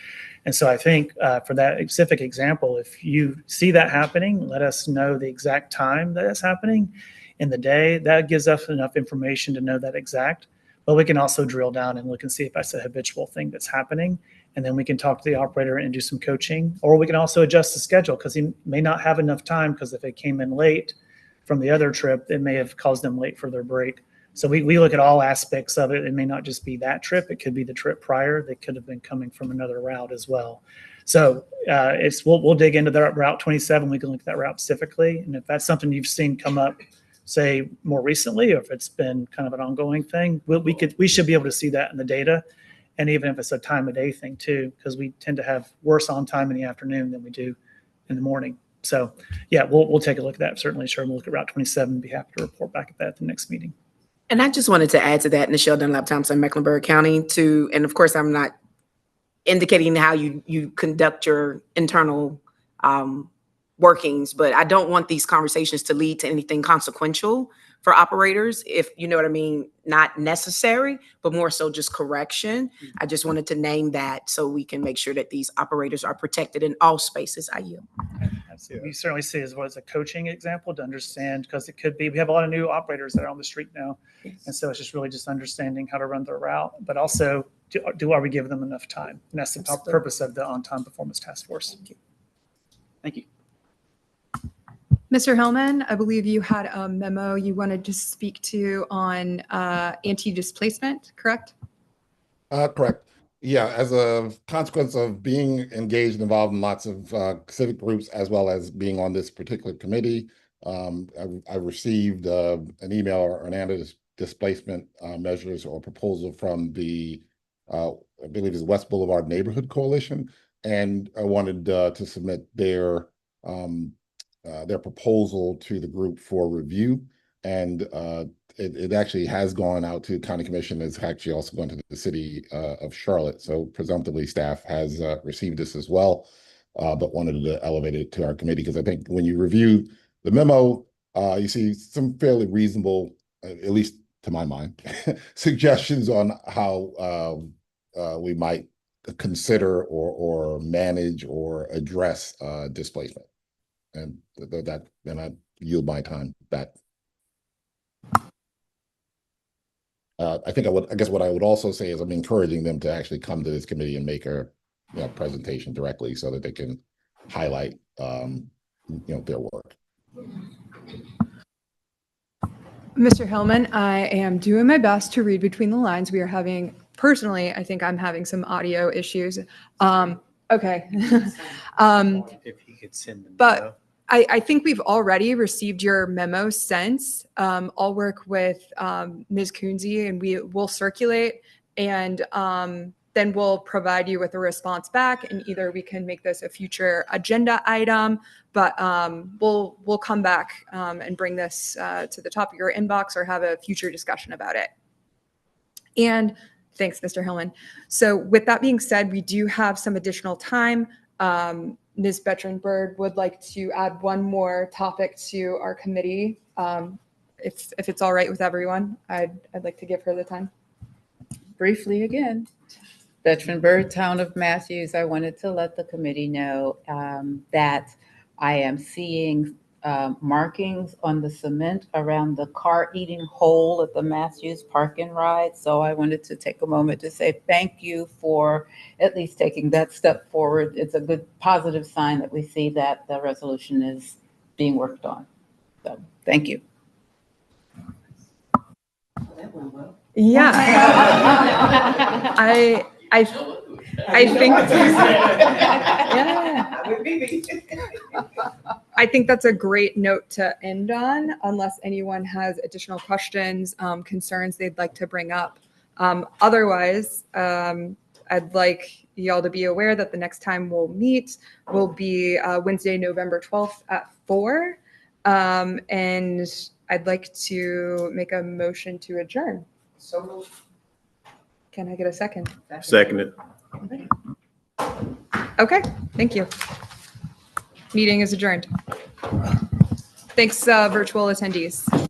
And so I think for that specific example, if you see that happening, let us know the exact time that it's happening in the day. That gives us enough information to know that exact. But we can also drill down and look and see if that's a habitual thing that's happening. And then we can talk to the operator and do some coaching. Or we can also adjust the schedule, because he may not have enough time, because if they came in late from the other trip, it may have caused them late for their break. So we look at all aspects of it. It may not just be that trip. It could be the trip prior. They could have been coming from another route as well. So we'll dig into that Route 27. We can look at that route specifically. And if that's something you've seen come up, say more recently, or if it's been kind of an ongoing thing, we should be able to see that in the data. And even if it's a time of day thing too, because we tend to have worse on time in the afternoon than we do in the morning. So yeah, we'll take a look at that. Certainly, sure. We'll look at Route 27. Be happy to report back at that at the next meeting. And I just wanted to add to that, Nichelle Dunlap Thompson, Mecklenburg County, and of course, I'm not indicating how you conduct your internal workings, but I don't want these conversations to lead to anything consequential for operators, if you know what I mean, not necessary, but more so just correction. I just wanted to name that so we can make sure that these operators are protected in all spaces. I yield. We certainly see it as a coaching example to understand, because it could be, we have a lot of new operators that are on the street now. And so it's just really just understanding how to run their route, but also are we giving them enough time? And that's the purpose of the on-time performance task force. Thank you. Mr. Hillman, I believe you had a memo you wanted to speak to on anti-displacement, correct? Correct. Yeah, as a consequence of being engaged and involved in lots of civic groups, as well as being on this particular committee, I received an email or an anti-displacement measures or proposal from the, I believe it's West Boulevard Neighborhood Coalition, and I wanted to submit their proposal to the group for review. And it actually has gone out to County Commission. It's actually also gone to the city of Charlotte. So presumptively staff has received this as well, but wanted to elevate it to our committee, because I think when you review the memo, you see some fairly reasonable, at least to my mind, suggestions on how we might consider or manage or address displacement. And then I yield my time back. I guess what I would also say is I'm encouraging them to actually come to this committee and make a presentation directly so that they can highlight their work. Mr. Hillman, I am doing my best to read between the lines. We are having, personally, I think I'm having some audio issues. Okay. If he could send them. But I think we've already received your memo since. I'll work with Ms. Coonsey, and we will circulate, and then we'll provide you with a response back, and either we can make this a future agenda item, but we'll come back and bring this to the top of your inbox or have a future discussion about it. And thanks, Mr. Hillman. So with that being said, we do have some additional time. Ms. Betrenberg would like to add one more topic to our committee. If it's all right with everyone, I'd like to give her the time. Briefly again, Betrenberg, Town of Matthews, I wanted to let the committee know that I am seeing markings on the cement around the car eating hole at the Matthews Park and Ride. So I wanted to take a moment to say thank you for at least taking that step forward. It's a good positive sign that we see that the resolution is being worked on. So thank you. Yeah. I think I think that's a great note to end on, unless anyone has additional questions, concerns they'd like to bring up. Otherwise, I'd like y'all to be aware that the next time we'll meet will be Wednesday, November 12th at 4. And I'd like to make a motion to adjourn. So can I get a second? Seconded. Okay, thank you. Meeting is adjourned. Thanks, virtual attendees.